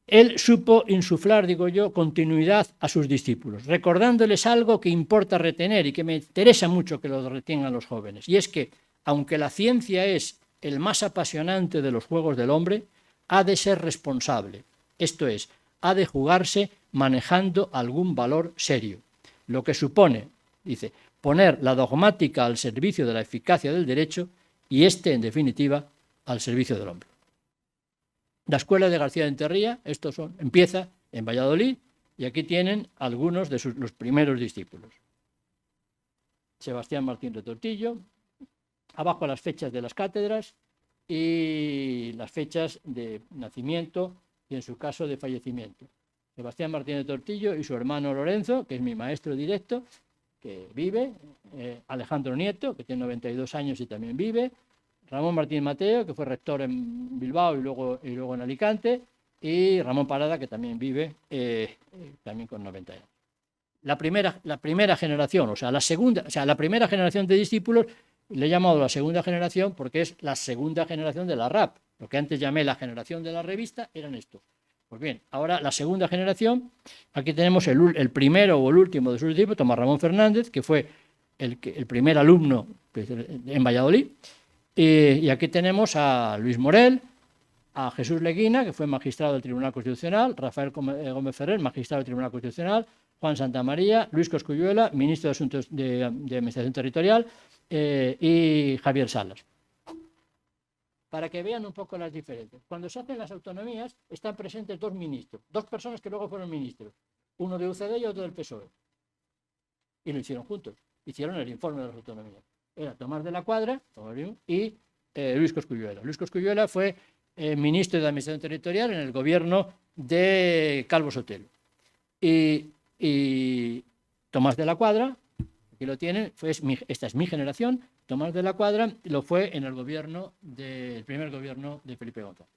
él supo insuflar, digo yo, continuidad a sus discípulos, recordándoles algo que importa retener y que me interesa mucho que lo retengan los jóvenes. Y es que, aunque la ciencia es el más apasionante de los juegos del hombre, ha de ser responsable. Esto es, ha de jugarse manejando algún valor serio. Lo que supone, dice, poner la dogmática al servicio de la eficacia del derecho y este, en definitiva, al servicio del hombre. La escuela de García de Enterría, empieza en Valladolid y aquí tienen algunos de los primeros discípulos. Sebastián Martín Retortillo, abajo las fechas de las cátedras y las fechas de nacimiento y en su caso de fallecimiento. Sebastián Martín Retortillo y su hermano Lorenzo, que es mi maestro directo, que vive, Alejandro Nieto, que tiene 92 años y también vive, Ramón Martín Mateo, que fue rector en Bilbao y luego en Alicante, y Ramón Parada, que también vive, también con 90 años. La primera generación, la primera generación de discípulos, le he llamado la segunda generación porque es la segunda generación de la RAP. Lo que antes llamé la generación de la revista eran estos. Pues bien, ahora la segunda generación, aquí tenemos el primero o el último de sus discípulos, Tomás Ramón Fernández, que fue el primer alumno en Valladolid. Y aquí tenemos a Luis Morel, a Jesús Leguina, que fue magistrado del Tribunal Constitucional, Rafael Gómez Ferrer, magistrado del Tribunal Constitucional, Juan Santamaría, Luis Cosculluela, ministro de Asuntos de Administración Territorial, y Javier Salas. Para que vean un poco las diferencias. Cuando se hacen las autonomías, están presentes dos ministros, dos personas que luego fueron ministros, uno de UCD y otro del PSOE. Y lo hicieron juntos, hicieron el informe de las autonomías. Era Tomás de la Cuadra y Luis Cosculluela. Luis Cosculluela fue ministro de Administración Territorial en el gobierno de Calvo Sotelo. Y Tomás de la Cuadra, aquí lo tienen, esta es mi generación, Tomás de la Cuadra lo fue en el primer gobierno de Felipe González.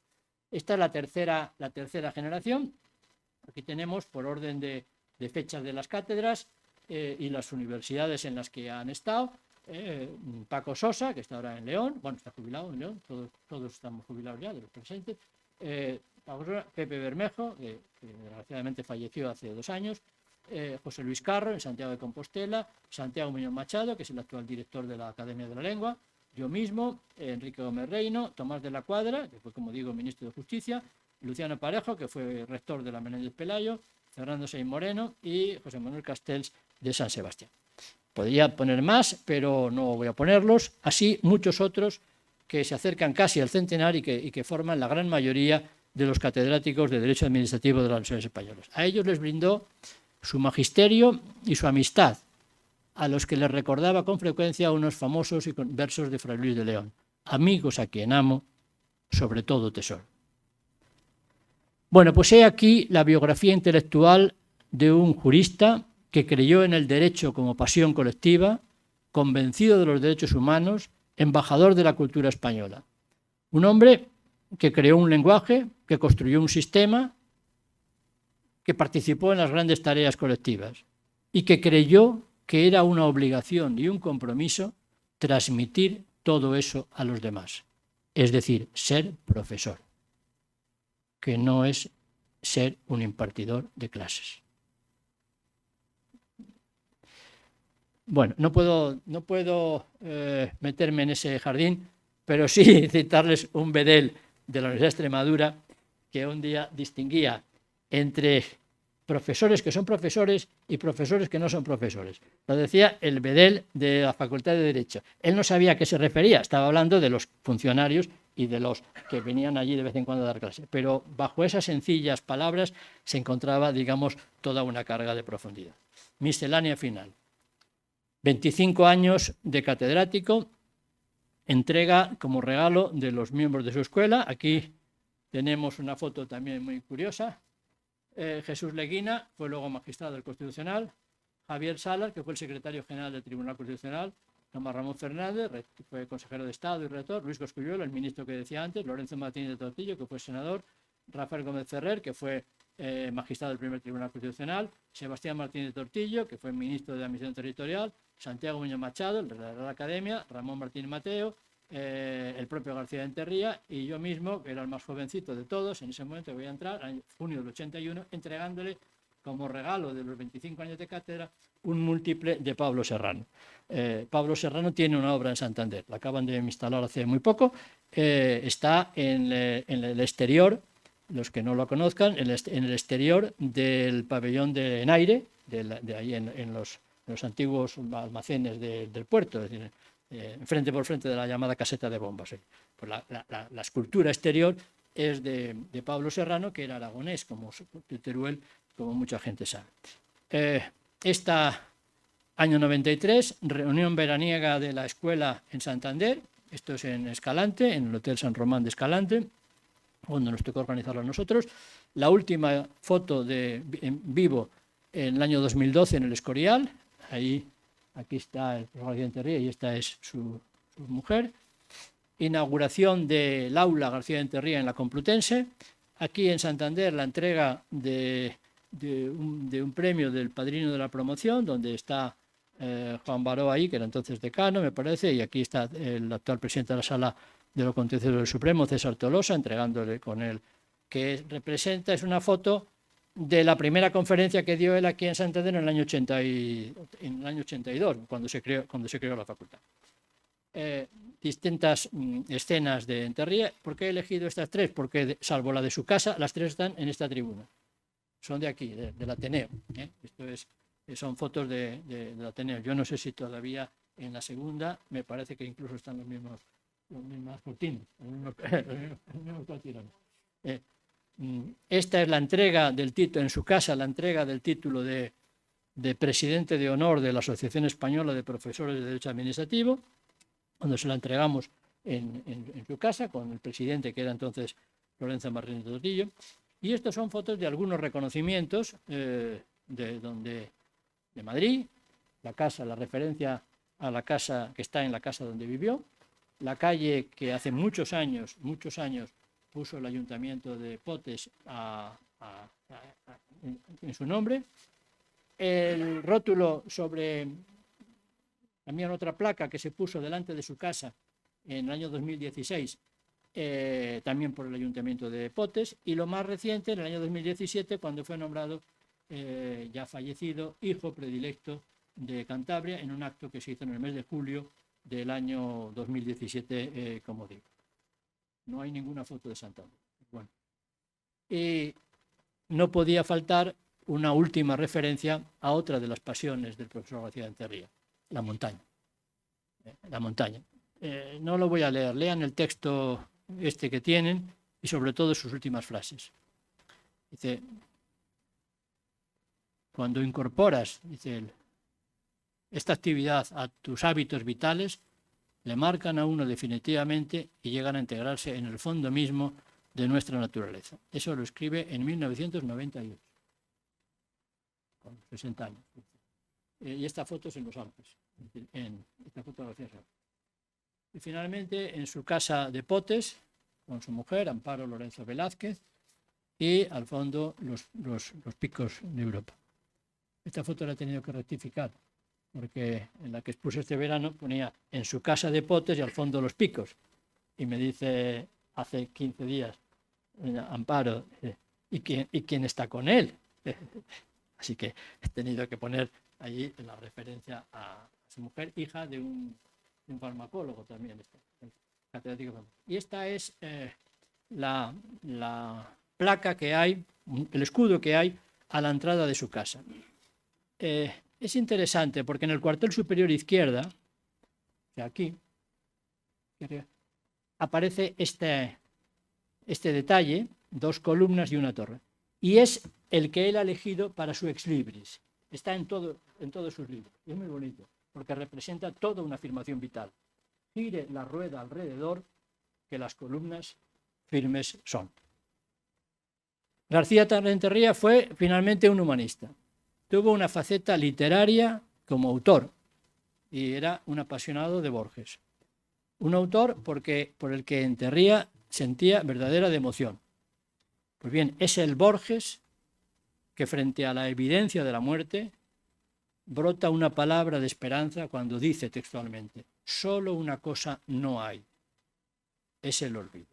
Esta es la tercera generación. Aquí tenemos, por orden de fechas de las cátedras y las universidades en las que han estado, Paco Sosa, que está ahora en León, bueno, está jubilado en León, todos estamos jubilados ya de los presentes, Pepe Bermejo, que desgraciadamente falleció hace 2 años, José Luis Carro, en Santiago de Compostela, Santiago Muñoz Machado, que es el actual director de la Academia de la Lengua, yo mismo, Enrique Gómez Reino, Tomás de la Cuadra, que fue, como digo, ministro de Justicia, Luciano Parejo, que fue rector de la Menéndez Pelayo, Fernando Sey Moreno y José Manuel Castells de San Sebastián. Podría poner más, pero no voy a ponerlos. Así muchos otros que se acercan casi al centenar y que forman la gran mayoría de los catedráticos de Derecho Administrativo de las universidades españolas. A ellos les brindó su magisterio y su amistad, a los que les recordaba con frecuencia unos famosos versos de Fray Luis de León: amigos a quien amo, sobre todo tesoro. Bueno, pues he aquí la biografía intelectual de un jurista que creyó en el derecho como pasión colectiva, convencido de los derechos humanos, embajador de la cultura española. Un hombre que creó un lenguaje, que construyó un sistema, que participó en las grandes tareas colectivas y que creyó que era una obligación y un compromiso transmitir todo eso a los demás. Es decir, ser profesor, que no es ser un impartidor de clases. Bueno, no puedo meterme en ese jardín, pero sí citarles un bedel de la Universidad de Extremadura que un día distinguía entre profesores que son profesores y profesores que no son profesores. Lo decía el bedel de la Facultad de Derecho. Él no sabía a qué se refería, estaba hablando de los funcionarios y de los que venían allí de vez en cuando a dar clase, pero bajo esas sencillas palabras se encontraba, digamos, toda una carga de profundidad. Miscelánea final. 25 años de catedrático, entrega como regalo de los miembros de su escuela. Aquí tenemos una foto también muy curiosa. Jesús Leguina fue luego magistrado del Constitucional, Javier Salas, que fue el secretario general del Tribunal Constitucional, Tomás Ramón Fernández, que fue consejero de Estado y rector, Luis Cosculluelo, el ministro que decía antes, Lorenzo Martínez de Tortillo, que fue senador, Rafael Gómez Ferrer, que fue magistrado del primer Tribunal Constitucional, Sebastián Martínez de Tortillo, que fue ministro de Administración Territorial, Santiago Muñoz Machado, el de la Real Academia, Ramón Martín Mateo, el propio García de Enterría y yo mismo, que era el más jovencito de todos, en ese momento voy a entrar, en junio del 81, entregándole como regalo de los 25 años de cátedra un múltiple de Pablo Serrano. Pablo Serrano tiene una obra en Santander, la acaban de instalar hace muy poco, está en el exterior, los que no lo conozcan, en el exterior del pabellón de Enaire, de ahí en los antiguos almacenes del puerto, es decir, frente por frente de la llamada caseta de bombas. Pues la escultura exterior es de Pablo Serrano, que era aragonés, como de Teruel, como mucha gente sabe. Año 93, reunión veraniega de la escuela en Santander, esto es en Escalante, en el Hotel San Román de Escalante, donde nos tocó organizarlo a nosotros. La última foto en vivo en el año 2012 en el Escorial, aquí está el profesor García de Enterría y esta es su mujer. Inauguración del aula García de Enterría en la Complutense. Aquí en Santander la entrega de un premio del padrino de la promoción, donde está Juan Baró ahí, que era entonces decano, me parece, y aquí está el actual presidente de la Sala de lo Contencioso del Supremo, César Tolosa, entregándole con él, que representa, es una foto de la primera conferencia que dio él aquí en Santander en el año 82, cuando se creó la facultad. Distintas escenas de Enterría. ¿Por qué he elegido estas tres? Porque, salvo la de su casa, las tres están en esta tribuna. Son de aquí, del Ateneo. Son fotos del Ateneo. Yo no sé si todavía en la segunda, me parece que incluso están los mismos cortinas, los mismos cortinas. Esta es la entrega del título, en su casa, la entrega del título de presidente de honor de la Asociación Española de Profesores de Derecho Administrativo, cuando se la entregamos en su casa con el presidente, que era entonces Lorenzo Martínez de Tortillo. Y estas son fotos de algunos reconocimientos de Madrid, la casa, la referencia a la casa que está en la casa donde vivió, la calle que hace muchos años puso el Ayuntamiento de Potes en su nombre, el rótulo sobre también otra placa que se puso delante de su casa en el año 2016, también por el Ayuntamiento de Potes, y lo más reciente, en el año 2017, cuando fue nombrado, ya fallecido, hijo predilecto de Cantabria, en un acto que se hizo en el mes de julio del año 2017, como digo. No hay ninguna foto de Santander. Bueno. Y no podía faltar una última referencia a otra de las pasiones del profesor García de Enterría, la montaña. La montaña. no lo voy a leer, lean el texto este que tienen y sobre todo sus últimas frases. Dice, cuando incorporas, dice él, esta actividad a tus hábitos vitales, le marcan a uno definitivamente y llegan a integrarse en el fondo mismo de nuestra naturaleza. Eso lo escribe en 1998, con 60 años. Y esta foto es en los Alpes, en esta fotografía. Y finalmente en su casa de Potes, con su mujer, Amparo Lorenzo Velázquez, y al fondo los picos de Europa. Esta foto la he tenido que rectificar, porque en la que expuse este verano ponía en su casa de Potes y al fondo los picos. Y me dice hace 15 días, Amparo, ¿y quién está con él? Así que he tenido que poner allí la referencia a su mujer, hija de un farmacólogo también. Catedrático. Y esta es la placa que hay, el escudo que hay a la entrada de su casa. Es interesante porque en el cuartel superior izquierda, o sea, aquí, aparece este detalle, 2 columnas y una torre. Y es el que él ha elegido para su ex libris. Está en todos sus libros. Y es muy bonito, porque representa toda una afirmación vital. Gire la rueda alrededor, que las columnas firmes son. García Rentería fue finalmente un humanista. Tuvo una faceta literaria como autor y era un apasionado de Borges. Un autor por el que Rentería sentía verdadera devoción. Pues bien, es el Borges que frente a la evidencia de la muerte brota una palabra de esperanza cuando dice textualmente: solo una cosa no hay, es el olvido.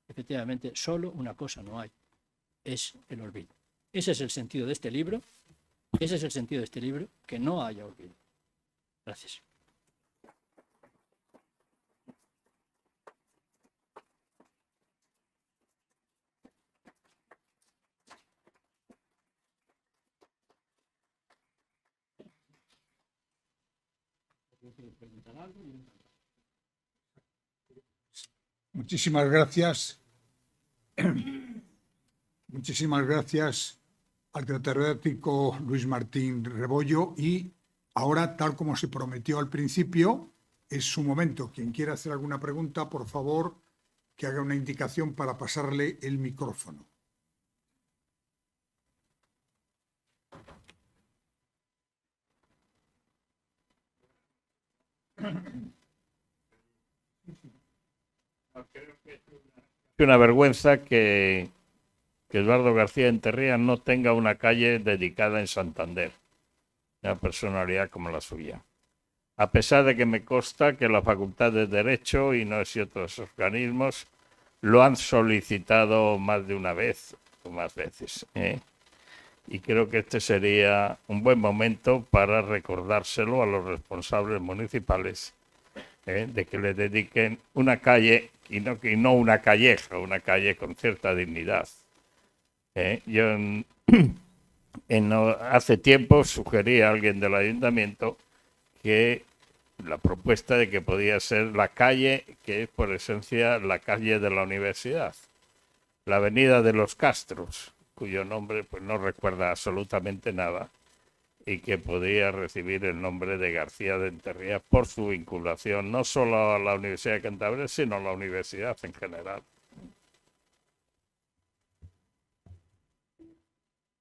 Efectivamente, solo una cosa no hay, es el olvido. Ese es el sentido de este libro, que no haya olvido. Gracias. Muchísimas gracias. Muchísimas gracias al catedrático Luis Martín Rebollo. Y ahora, tal como se prometió al principio, es su momento. Quien quiera hacer alguna pregunta, por favor, que haga una indicación para pasarle el micrófono. Es una vergüenza que Eduardo García Rentería no tenga una calle dedicada en Santander, una personalidad como la suya. A pesar de que me consta que la Facultad de Derecho y otros organismos lo han solicitado más de una vez o más veces. Y creo que este sería un buen momento para recordárselo a los responsables municipales, de que le dediquen una calle y no una calleja, una calle con cierta dignidad. Yo hace tiempo sugerí a alguien del ayuntamiento que la propuesta de que podía ser la calle que es por esencia la calle de la universidad, la avenida de los Castros, cuyo nombre pues no recuerda absolutamente nada y que podía recibir el nombre de García Rentería por su vinculación no solo a la Universidad de Cantabria, sino a la universidad en general.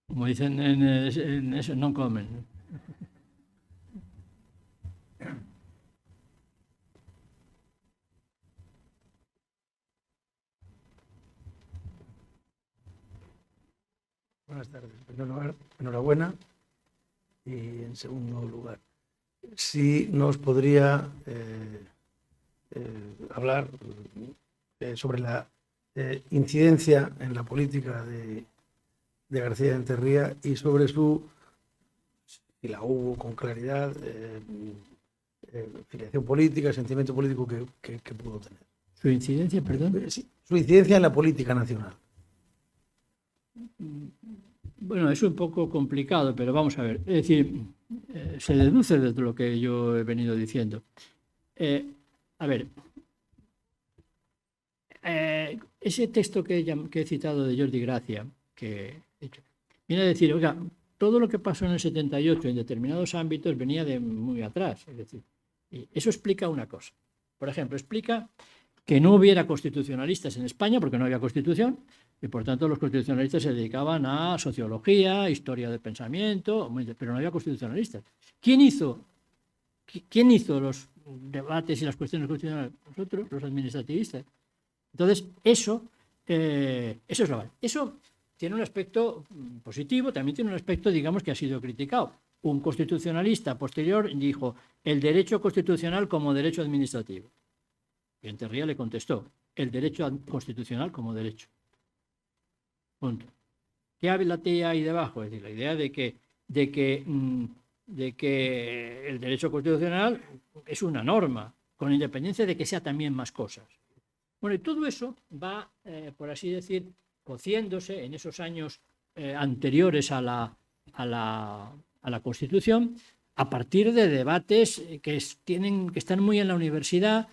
Como dicen en eso, no comen. Buenas tardes. En primer lugar, enhorabuena. Y en segundo lugar, si nos podría hablar sobre la incidencia en la política de García Rentería y sobre si la hubo con claridad, filiación política, sentimiento político que pudo tener. ¿Su incidencia, perdón? Sí, su incidencia en la política nacional. Bueno, es un poco complicado, pero vamos a ver. Es decir, se deduce de lo que yo he venido diciendo. A ver, ese texto que he citado de Jordi Gracia, viene a decir, oiga, todo lo que pasó en el 78 en determinados ámbitos venía de muy atrás. Es decir, y eso explica una cosa. Por ejemplo, explica que no hubiera constitucionalistas en España porque no había constitución y por tanto los constitucionalistas se dedicaban a sociología, historia del pensamiento, pero no había constitucionalistas. ¿Quién hizo los debates y las cuestiones constitucionales? Nosotros, los administrativistas. Entonces, eso es lo básico. Eso tiene un aspecto positivo, también tiene un aspecto, digamos, que ha sido criticado. Un constitucionalista posterior dijo el derecho constitucional como derecho administrativo. Y Enterría le contestó el derecho constitucional como derecho. Punto. ¿Qué habla ahí debajo? Es decir, la idea de que el derecho constitucional es una norma, con independencia de que sea también más cosas. Bueno, y todo eso va, por así decir, cociéndose en esos años anteriores a la Constitución, a partir de debates que están muy en la universidad,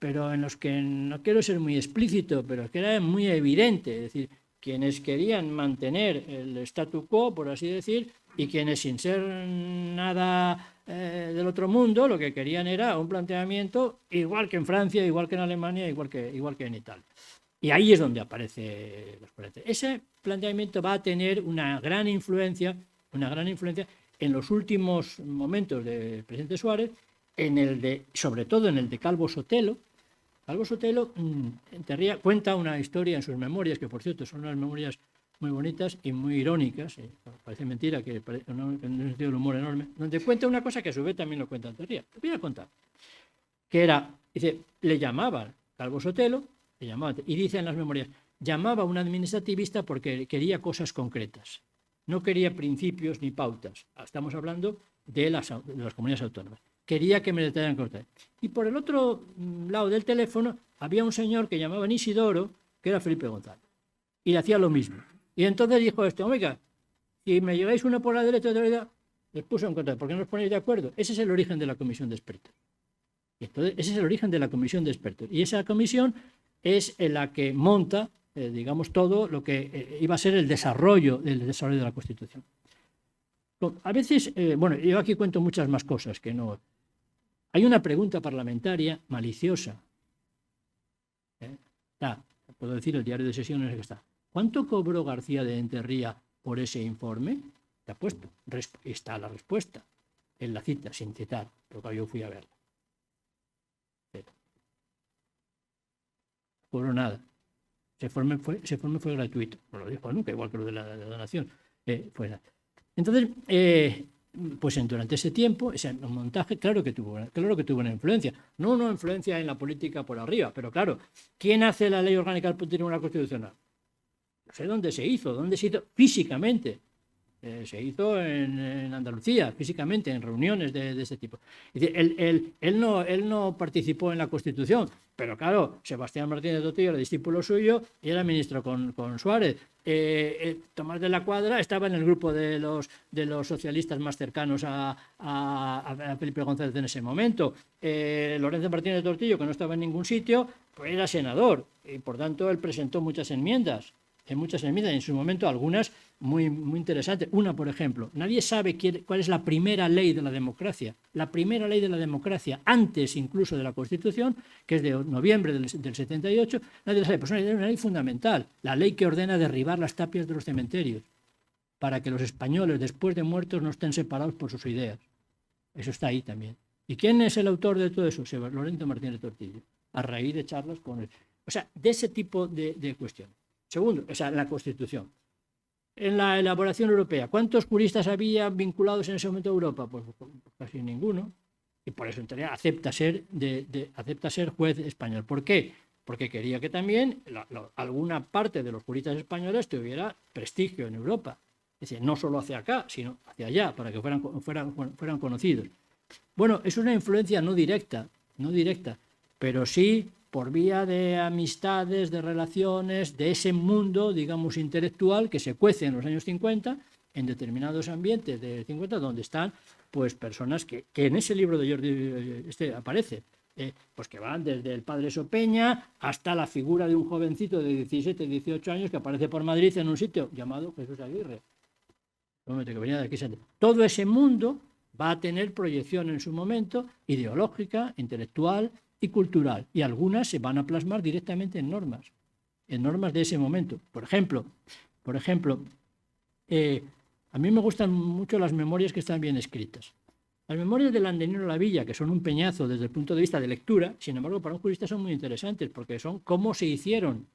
pero en los que no quiero ser muy explícito, pero que era muy evidente. Es decir, quienes querían mantener el statu quo, por así decir, y quienes sin ser nada del otro mundo, lo que querían era un planteamiento igual que en Francia, igual que en Alemania, igual que en Italia. Y ahí es donde aparece los proyectos. Ese planteamiento va a tener una gran influencia en los últimos momentos del presidente Suárez, sobre todo en el de Calvo Sotelo. Calvo Sotelo Enterría cuenta una historia en sus memorias, que por cierto son unas memorias muy bonitas y muy irónicas, parece mentira, que en un sentido del humor enorme, donde cuenta una cosa que a su vez también lo cuenta Enterría. Te voy a contar. Que era, dice, le llamaban Calvo Sotelo, y dice en las memorias, llamaba a un administrativista porque quería cosas concretas. No quería principios ni pautas. Estamos hablando de las comunidades autónomas. Quería que me detallaran cosas. Y por el otro lado del teléfono había un señor que llamaban Isidoro, que era Felipe González. Y le hacía lo mismo. Y entonces dijo esto, oiga, si me lleváis uno por la derecha, les puso en contra. ¿Por qué no os ponéis de acuerdo? Ese es el origen de la comisión de expertos. Y entonces, ese es el origen de la comisión de expertos. Y esa comisión es en la que monta, digamos, todo lo que iba a ser el desarrollo de la Constitución. A veces, bueno, yo aquí cuento muchas más cosas que no. Hay una pregunta parlamentaria maliciosa. Puedo decir el diario de sesiones que está. ¿Cuánto cobró García de Enterría por ese informe? Te ha puesto. Está la respuesta. En la cita, sin citar, porque yo fui a verla. Cobró nada. Ese informe fue gratuito. No lo dijo nunca, igual que lo de la donación. Entonces, pues durante ese tiempo, ese montaje, claro que tuvo una influencia. No una influencia en la política por arriba, pero claro, ¿quién hace la ley orgánica del Tribunal Constitucional? No sé dónde se hizo físicamente. Se hizo en Andalucía, físicamente, en reuniones de este tipo. Él no participó en la Constitución, pero claro, Sebastián Martínez Tortillo era discípulo suyo y era ministro con Suárez. Tomás de la Cuadra estaba en el grupo de los socialistas más cercanos a Felipe González en ese momento. Lorenzo Martínez Tortillo, que no estaba en ningún sitio, pues era senador y por tanto él presentó muchas enmiendas. En su momento algunas muy, muy interesantes. Una, por ejemplo, nadie sabe cuál es la primera ley de la democracia. La primera ley de la democracia, antes incluso de la Constitución, que es de noviembre del 78, nadie la sabe. Pues es una ley fundamental, la ley que ordena derribar las tapias de los cementerios para que los españoles, después de muertos, no estén separados por sus ideas. Eso está ahí también. ¿Y quién es el autor de todo eso? Lorenzo Martínez Tortillo, a raíz de charlas con él. O sea, de ese tipo de cuestiones. Segundo, la Constitución. En la elaboración europea, ¿cuántos juristas había vinculados en ese momento a Europa? Pues casi ninguno. Y por eso acepta ser juez español. ¿Por qué? Porque quería que también alguna parte de los juristas españoles tuviera prestigio en Europa. Es decir, no solo hacia acá, sino hacia allá, para que fueran conocidos. Bueno, es una influencia no directa, pero sí por vía de amistades, de relaciones, de ese mundo, digamos, intelectual que se cuece en los años 50, en determinados ambientes de 50, donde están pues personas que en ese libro de Jordi aparece. pues que van desde el padre Sopeña hasta la figura de un jovencito de 17, 18 años que aparece por Madrid en un sitio llamado Jesús Aguirre. Que venía de aquí. Todo ese mundo va a tener proyección en su momento ideológica, intelectual y cultural, y algunas se van a plasmar directamente en normas de ese momento. Por ejemplo, a mí me gustan mucho las memorias que están bien escritas. Las memorias del Andenino Lavilla, que son un peñazo desde el punto de vista de lectura, sin embargo, para un jurista son muy interesantes, porque son cómo se hicieron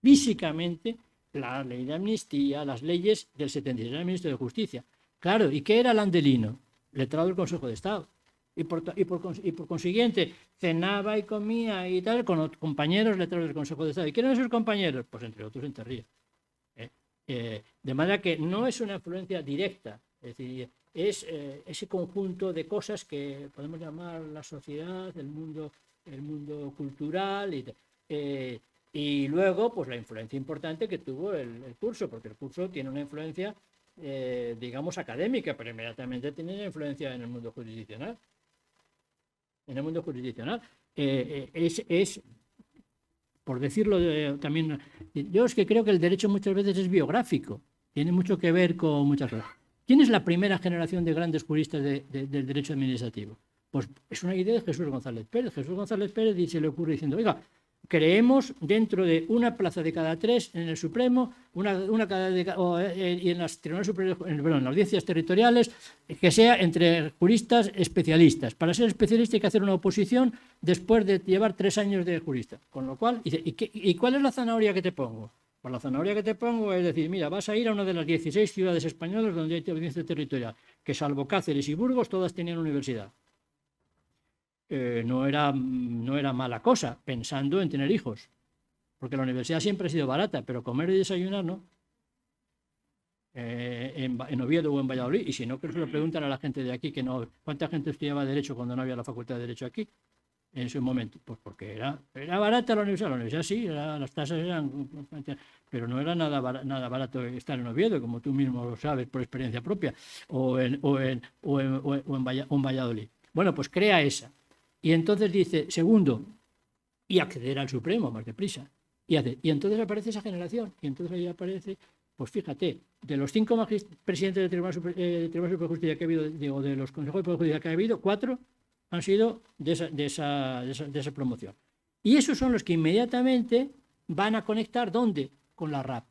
físicamente la ley de amnistía, las leyes del 76 del Ministro de Justicia. Claro, ¿y qué era el Andelino? Letrado del Consejo de Estado. Y por consiguiente, cenaba y comía y tal con los compañeros letrados del Consejo de Estado. ¿Y quién eran esos compañeros? Pues entre otros Enterría. De manera que no es una influencia directa, es decir, es ese conjunto de cosas que podemos llamar la sociedad, el mundo cultural y luego pues la influencia importante que tuvo el curso, porque el curso tiene una influencia digamos académica, pero inmediatamente tiene una influencia en el mundo jurisdiccional. Es por decirlo también, yo es que creo que el derecho muchas veces es biográfico, tiene mucho que ver con muchas cosas. ¿Quién es la primera generación de grandes juristas del derecho administrativo? Pues es una idea de Jesús González Pérez. Jesús González Pérez se le ocurre diciendo, oiga, creemos dentro de una plaza de cada 3 en el Supremo, y en las tribunales superiores, en las audiencias territoriales, que sea entre juristas especialistas. Para ser especialista hay que hacer una oposición después de llevar 3 años de jurista. Con lo cual, dice, ¿y cuál es la zanahoria que te pongo? Pues la zanahoria que te pongo es decir, mira, vas a ir a una de las 16 ciudades españolas donde hay audiencia territorial, que salvo Cáceres y Burgos, todas tenían universidad. No era mala cosa, pensando en tener hijos, porque la universidad siempre ha sido barata, pero comer y desayunar no. En Oviedo o en Valladolid, y si no, que se lo preguntan a la gente de aquí, que no, ¿cuánta gente estudiaba Derecho cuando no había la Facultad de Derecho aquí? En ese momento, pues porque era barata la universidad sí, las tasas eran, pero no era nada barato estar en Oviedo, como tú mismo lo sabes por experiencia propia, o en Valladolid. Bueno, pues crea esa. Y entonces dice, segundo, y acceder al Supremo más deprisa. Y entonces aparece esa generación. Y entonces ahí aparece, pues fíjate, de los 5 presidentes del Tribunal Superior de Justicia que ha habido, digo, de los consejos de justicia que ha habido, 4 han sido de esa promoción. Y esos son los que inmediatamente van a conectar, ¿dónde? Con la RAP.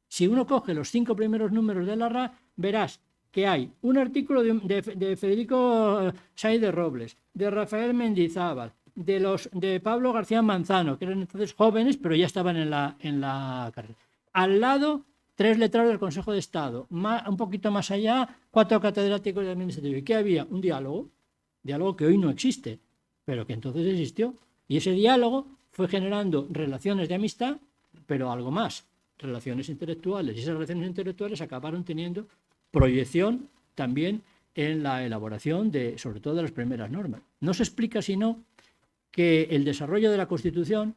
Si uno coge los 5 primeros números de la RAP, verás que hay un artículo de Federico Sáenz de Robles, de Rafael Mendizábal, de Pablo García Manzano, que eran entonces jóvenes, pero ya estaban en la carrera. Al lado, 3 letrados del Consejo de Estado. Un poquito más allá, 4 catedráticos de administrativo. ¿Y qué había? Un diálogo que hoy no existe, pero que entonces existió. Y ese diálogo fue generando relaciones de amistad, pero algo más, relaciones intelectuales. Y esas relaciones intelectuales acabaron teniendo proyección también en la elaboración sobre todo de las primeras normas. No se explica sino que el desarrollo de la Constitución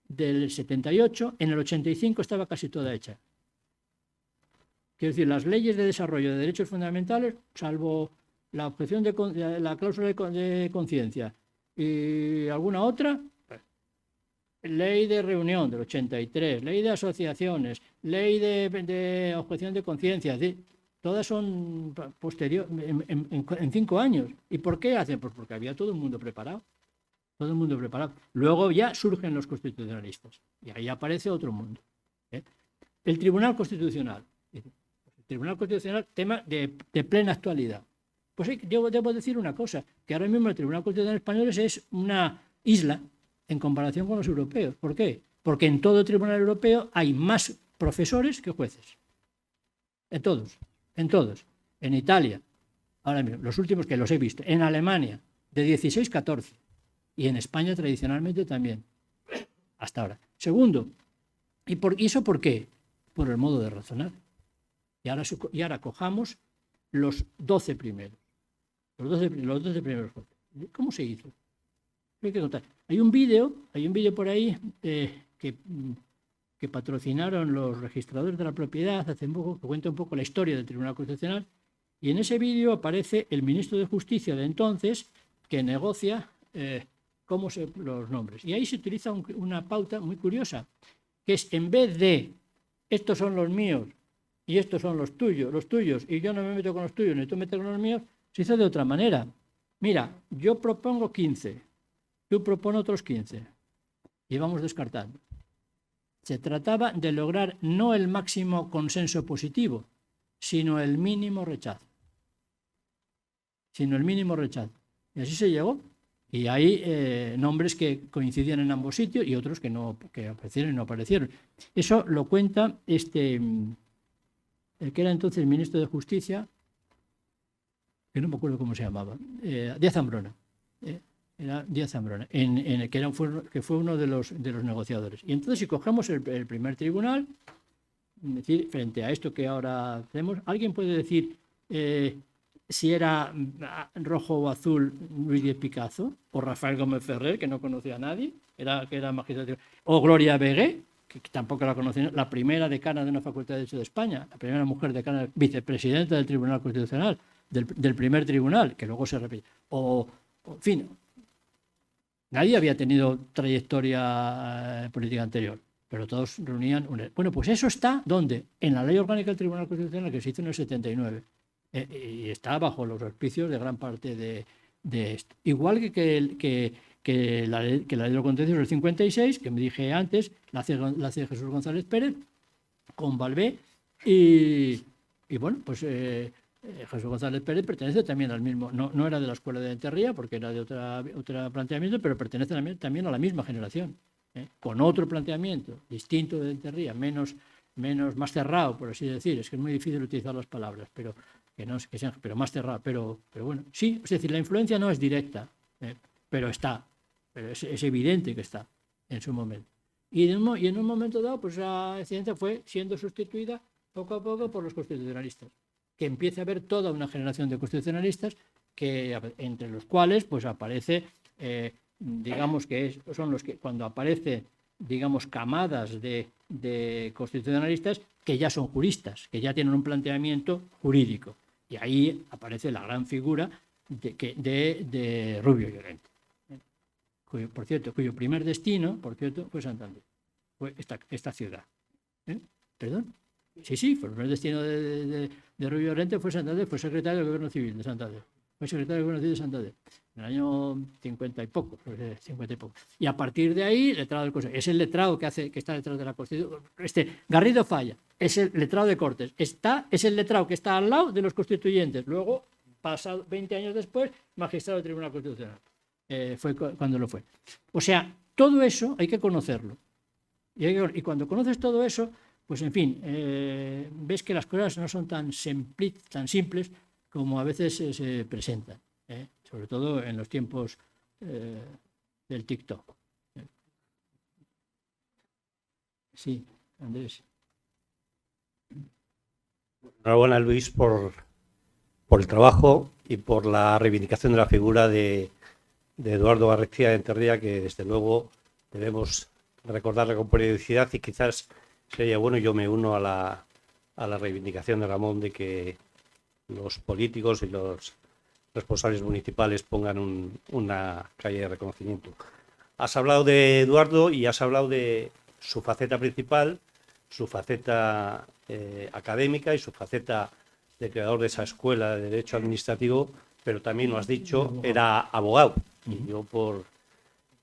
del 78, en el 85 estaba casi toda hecha. Quiero decir, las leyes de desarrollo de derechos fundamentales, salvo la objeción de la cláusula de conciencia y alguna otra, ley de reunión del 83, ley de asociaciones, ley de objeción de conciencia, todas son posteriores, en 5 años. ¿Y por qué hacen? Pues porque había todo el mundo preparado. Todo el mundo preparado. Luego ya surgen los constitucionalistas. Y ahí aparece otro mundo. El Tribunal Constitucional. El Tribunal Constitucional, tema de plena actualidad. Pues yo debo decir una cosa, que ahora mismo el Tribunal Constitucional español es una isla en comparación con los europeos. ¿Por qué? Porque en todo el Tribunal Europeo hay más profesores que jueces. En todos. En Italia, ahora mismo, los últimos que los he visto, en Alemania, de 16 a 14, y en España tradicionalmente también, hasta ahora. Segundo, ¿y eso por qué? Por el modo de razonar. Y ahora cojamos los 12 primeros. Los 12 primeros jueces. ¿Cómo se hizo? Hay que contar. Hay un vídeo por ahí que patrocinaron los registradores de la propiedad hace poco, que cuenta un poco la historia del Tribunal Constitucional, y en ese vídeo aparece el ministro de Justicia de entonces, que negocia los nombres. Y ahí se utiliza una pauta muy curiosa, que es en vez de estos son los míos y estos son los tuyos, y yo no me meto con los tuyos ni tú metes con los míos, se hizo de otra manera. Mira, yo propongo 15, tú propones otros 15 y vamos descartando. Se trataba de lograr no el máximo consenso positivo, sino el mínimo rechazo. Y así se llegó. Y hay nombres que coincidían en ambos sitios y otros que aparecieron y no aparecieron. Eso lo cuenta el que era entonces ministro de Justicia, que no me acuerdo cómo se llamaba, Díaz Zambrona. Era Díaz Zambrona, que fue uno de los negociadores. Y entonces, si cogemos el primer tribunal, es decir, frente a esto que ahora tenemos, ¿alguien puede decir si era rojo o azul Luis Díez Picazo, o Rafael Gómez Ferrer, que no conocía a nadie, que era magistrado, o Gloria Begué, que tampoco la conocía, la primera decana de una facultad de Derecho de España, la primera mujer decana, vicepresidenta del Tribunal Constitucional, del primer tribunal, que luego se repite, en fin, nadie había tenido trayectoria política anterior, pero todos reunían. Bueno, pues eso está, ¿dónde? En la Ley Orgánica del Tribunal Constitucional, que se hizo en el 79. Y está bajo los auspicios de gran parte de esto. Igual que la ley de los contenciosos del 56, que me dije antes, la hace Jesús González Pérez, con Balbé, y bueno, pues Jesús González Pérez pertenece también al mismo, no era de la escuela de Enterría, porque era de otro planteamiento, pero pertenece también a la misma generación, con otro planteamiento, distinto de Enterría, más cerrado, por así decir. Es que es muy difícil utilizar las palabras, pero pero más cerrado, pero bueno, sí, es decir, la influencia no es directa, pero está, pero es evidente que está en su momento. Y en un momento dado, pues la ciencia fue siendo sustituida poco a poco por los constitucionalistas, que empieza a haber toda una generación de constitucionalistas entre los cuales pues aparece, digamos que son los que cuando aparece, digamos, camadas de constitucionalistas que ya son juristas, que ya tienen un planteamiento jurídico. Y ahí aparece la gran figura de Rubio Llorente, cuyo primer destino, por cierto, fue Santander, fue esta ciudad. ¿Perdón? Sí, fue el primer destino de Rubio Llorente, fue Santander, fue secretario del Gobierno Civil de Santander. Fue secretario del Gobierno Civil de Santander en el año 50 y poco. Y a partir de ahí, letrado del Consejo. Es el letrado que está detrás de la Constitución. Garrido Falla es el letrado de Cortes. Es el letrado que está al lado de los constituyentes. Luego, pasado 20 años después, magistrado del Tribunal Constitucional. Fue cuando lo fue. O sea, todo eso hay que conocerlo. Y cuando conoces todo eso, pues en fin, ves que las cosas no son tan simples como a veces se presentan, sobre todo en los tiempos del TikTok. Sí, Andrés. Enhorabuena, Luis, por el trabajo y por la reivindicación de la figura de Eduardo García de Enterría, que desde luego debemos recordarle con periodicidad, y quizás sería bueno, yo me uno a la reivindicación de Ramón, de que los políticos y los responsables municipales pongan una calle de reconocimiento. Has hablado de Eduardo y has hablado de su faceta principal, su faceta académica y su faceta de creador de esa escuela de Derecho Administrativo, pero también lo has dicho, era abogado. Y yo,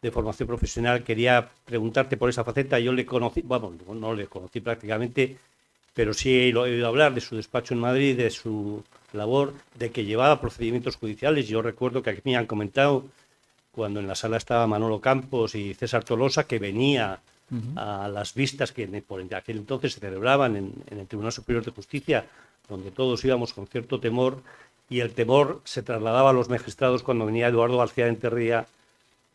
de formación profesional, quería preguntarte por esa faceta. Yo le conocí, bueno, no le conocí prácticamente, pero sí he oído hablar de su despacho en Madrid, de su labor, de que llevaba procedimientos judiciales. Yo recuerdo que aquí me han comentado, cuando en la sala estaba Manolo Campos y César Tolosa, que venía a las vistas que por aquel entonces se celebraban en el Tribunal Superior de Justicia, donde todos íbamos con cierto temor, y el temor se trasladaba a los magistrados cuando venía Eduardo García de Enterría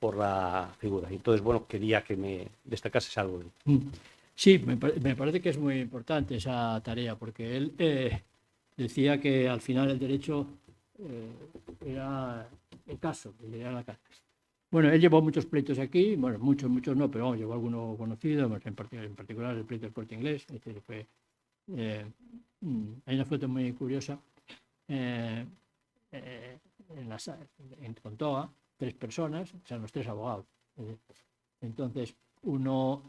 por la figura. Entonces, bueno, quería que me destacases algo de él. Sí, me parece que es muy importante esa tarea, porque él decía que al final el derecho era el caso. Bueno, él llevó muchos pleitos aquí, bueno, muchos no, pero vamos, llevó alguno conocido, en particular el pleito del Corte Inglés. Es decir, hay una foto muy curiosa en Contoa, tres personas, o sea, los tres abogados. Entonces, uno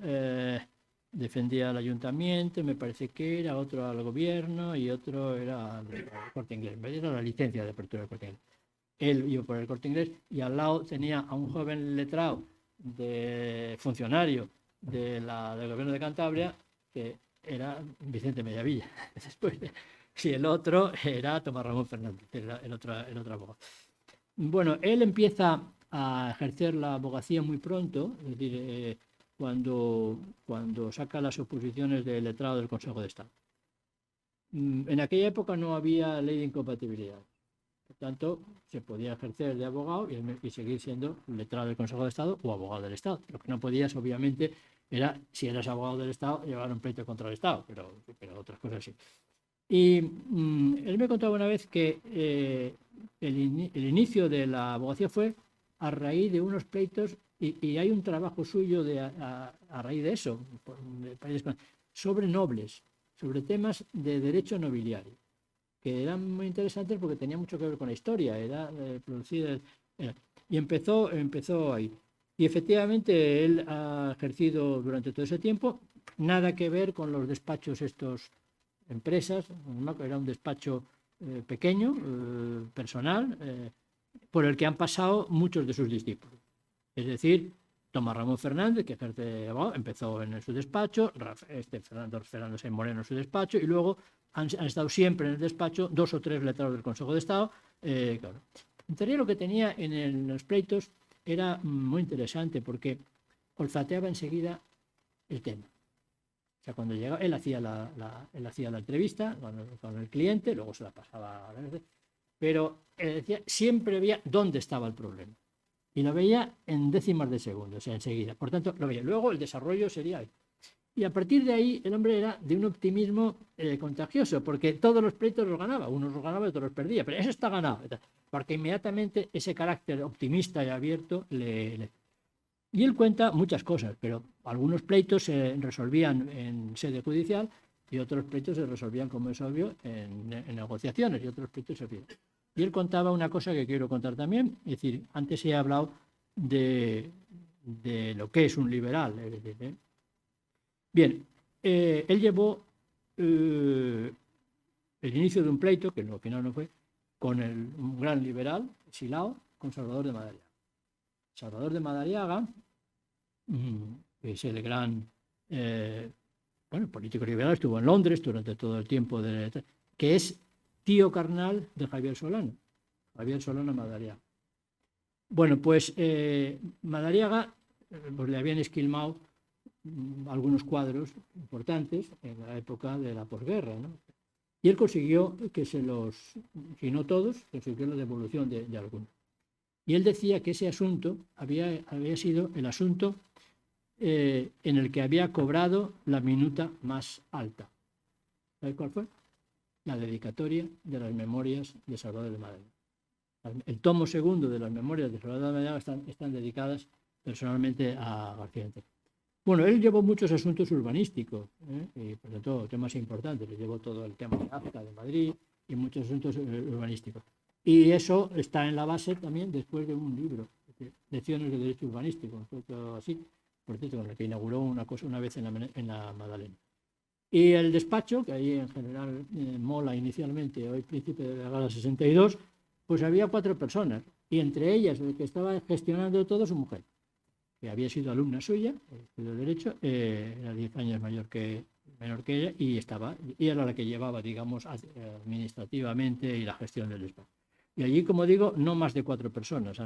defendía al ayuntamiento, me parece que era, otro al gobierno y otro era al Corte Inglés. Era la licencia de apertura del Corte Inglés. Él iba por el Corte Inglés y al lado tenía a un joven letrado de funcionario del gobierno de Cantabria, que era Vicente Mediavilla. Después, sí, el otro era Tomás Ramón Fernández, el otro abogado. Bueno, él empieza a ejercer la abogacía muy pronto, es decir, cuando saca las oposiciones de letrado del Consejo de Estado. En aquella época no había ley de incompatibilidad. Por tanto, se podía ejercer de abogado y seguir siendo letrado del Consejo de Estado o abogado del Estado. Lo que no podías, obviamente, era, si eras abogado del Estado, llevar un pleito contra el Estado, pero otras cosas sí. Y él me contaba una vez que el inicio de la abogacía fue a raíz de unos pleitos, y hay un trabajo suyo a raíz de eso, sobre nobles, sobre temas de derecho nobiliario, que eran muy interesantes porque tenía mucho que ver con la historia, era producida, y empezó ahí. Y efectivamente él ha ejercido durante todo ese tiempo, nada que ver con los despachos estos, empresas, era un despacho pequeño, personal, por el que han pasado muchos de sus discípulos. Es decir, Tomás Ramón Fernández, que ejerce de abogado, empezó en su despacho, Fernando Sáenz Moreno en su despacho, y luego han estado siempre en el despacho 2 o 3 letrados del Consejo de Estado. Claro. En teoría, lo que tenía en los pleitos era muy interesante porque olfateaba enseguida el tema. O sea, cuando llegaba, él hacía la entrevista con el cliente, luego se la pasaba a ver, pero decía, siempre veía dónde estaba el problema. Y lo veía en décimas de segundo, o sea, enseguida. Por tanto, lo veía. Luego el desarrollo sería ahí. Y a partir de ahí, el hombre era de un optimismo contagioso, porque todos los pleitos los ganaba. Unos los ganaba y otros los perdía, pero eso está ganado. Porque inmediatamente ese carácter optimista y abierto Y él cuenta muchas cosas, pero algunos pleitos se resolvían en sede judicial y otros pleitos se resolvían, como es obvio, en negociaciones, y otros pleitos se olvidan. Y él contaba una cosa que quiero contar también, es decir, antes he hablado de lo que es un liberal. Bien, él llevó el inicio de un pleito, que al final no fue, con un gran liberal, Silao, con Salvador de Madariaga. Salvador de Madariaga, que es el gran político liberal, estuvo en Londres durante todo el tiempo, que es tío carnal de Javier Solana Madariaga. Bueno, pues Madariaga le habían esquilmado algunos cuadros importantes en la época de la posguerra, ¿no? Y él consiguió que si no todos, consiguió la devolución de algunos. Y él decía que ese asunto había sido el asunto en el que había cobrado la minuta más alta. ¿Sabes cuál fue? La dedicatoria de las memorias de Salvador de Madariaga. El tomo segundo de las memorias de Salvador de Madariaga están dedicadas personalmente a García Enterría. Bueno, él llevó muchos asuntos urbanísticos, y por lo tanto temas importantes. Le llevó todo el tema de AFCA de Madrid y muchos asuntos urbanísticos. Y eso está en la base también después de un libro, Lecciones de Derecho Urbanístico, así, por cierto, con el que inauguró una vez en la Madalena. Y el despacho, que ahí en general Mola inicialmente, hoy Príncipe de la Gala 62, pues había 4 personas, y entre ellas el que estaba gestionando todo, su mujer, que había sido alumna suya, estudió Derecho, era 10 años menor que ella, y era la que llevaba, digamos, administrativamente y la gestión del despacho. Y allí, como digo, no más de 4 personas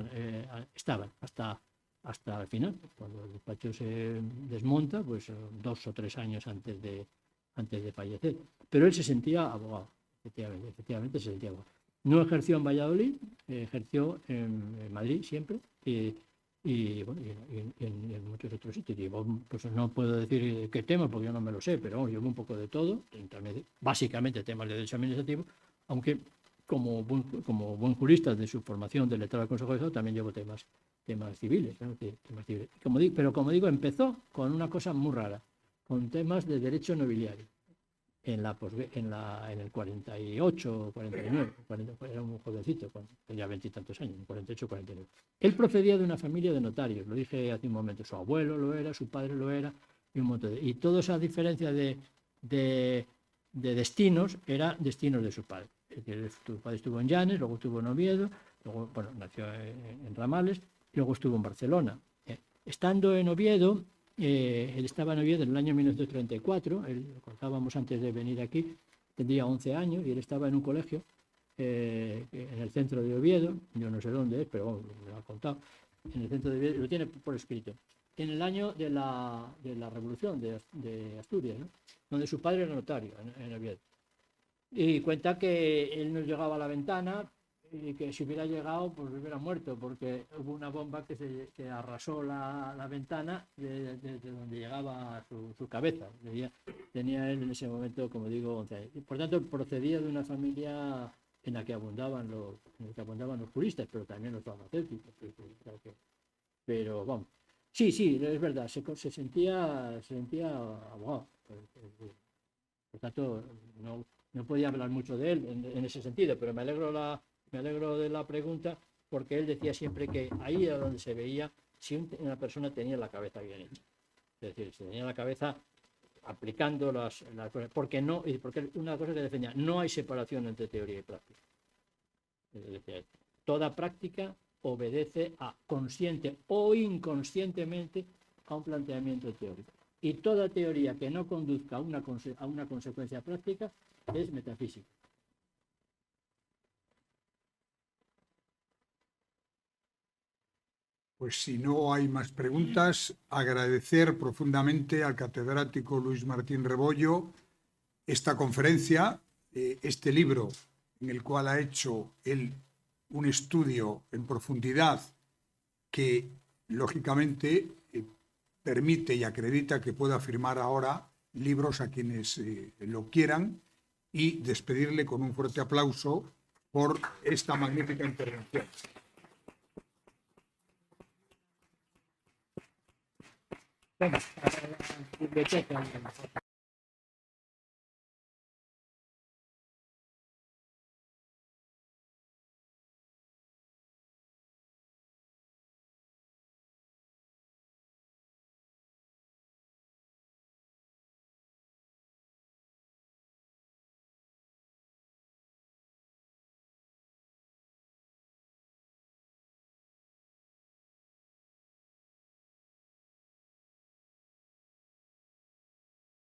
estaban hasta el final. Cuando el despacho se desmonta, pues 2 o 3 años antes de fallecer. Pero él se sentía abogado, efectivamente se sentía abogado. No ejerció en Valladolid, ejerció en Madrid siempre, y en muchos otros sitios. Pues no puedo decir qué tema, porque yo no me lo sé, pero llevo un poco de todo, básicamente temas de derecho administrativo, aunque como buen jurista de su formación de letrado del Consejo de Estado, también llevo temas civiles, ¿no? Temas civiles. Pero como digo, empezó con una cosa muy rara, con temas de derecho nobiliario. en el 48, 49, 40, era un jovencito, tenía 20 y tantos años, 48, 49. Él procedía de una familia de notarios, lo dije hace un momento, su abuelo lo era, su padre lo era, y un montón y toda esa diferencia de destinos era destinos de su padre. Su padre estuvo en Llanes, luego estuvo en Oviedo, luego, bueno, nació en Ramales, y luego estuvo en Barcelona. Estando en Oviedo, él estaba en Oviedo en el año 1934, lo contábamos antes de venir aquí, tendría 11 años y él estaba en un colegio en el centro de Oviedo, yo no sé dónde es, pero bueno, me lo ha contado, en el centro de Oviedo, lo tiene por escrito, en el año de la Revolución de Asturias, ¿no? Donde su padre era notario en Oviedo. Y cuenta que él no llegaba a la ventana y que si hubiera llegado, pues hubiera muerto, porque hubo una bomba que arrasó la ventana de donde llegaba su cabeza. Tenía él en ese momento, como digo, 11 años. Y por tanto, procedía de una familia en la que abundaban los juristas, pero también los farmacéuticos. Pero vamos. Sí, es verdad, se sentía abogado. Por tanto, no podía hablar mucho de él en ese sentido, pero me alegro de la pregunta, porque él decía siempre que ahí era donde se veía si una persona tenía la cabeza bien hecha. Es decir, si tenía la cabeza aplicando las cosas, porque una cosa que defendía, no hay separación entre teoría y práctica. Es decir, toda práctica obedece consciente o inconscientemente a un planteamiento teórico. Y toda teoría que no conduzca a una consecuencia práctica es metafísica. Pues si no hay más preguntas, agradecer profundamente al catedrático Luis Martín Rebollo esta conferencia, este libro en el cual ha hecho él un estudio en profundidad que, lógicamente, permite y acredita que pueda firmar ahora libros a quienes lo quieran, y despedirle con un fuerte aplauso por esta magnífica intervención. Venga, a la biblioteca.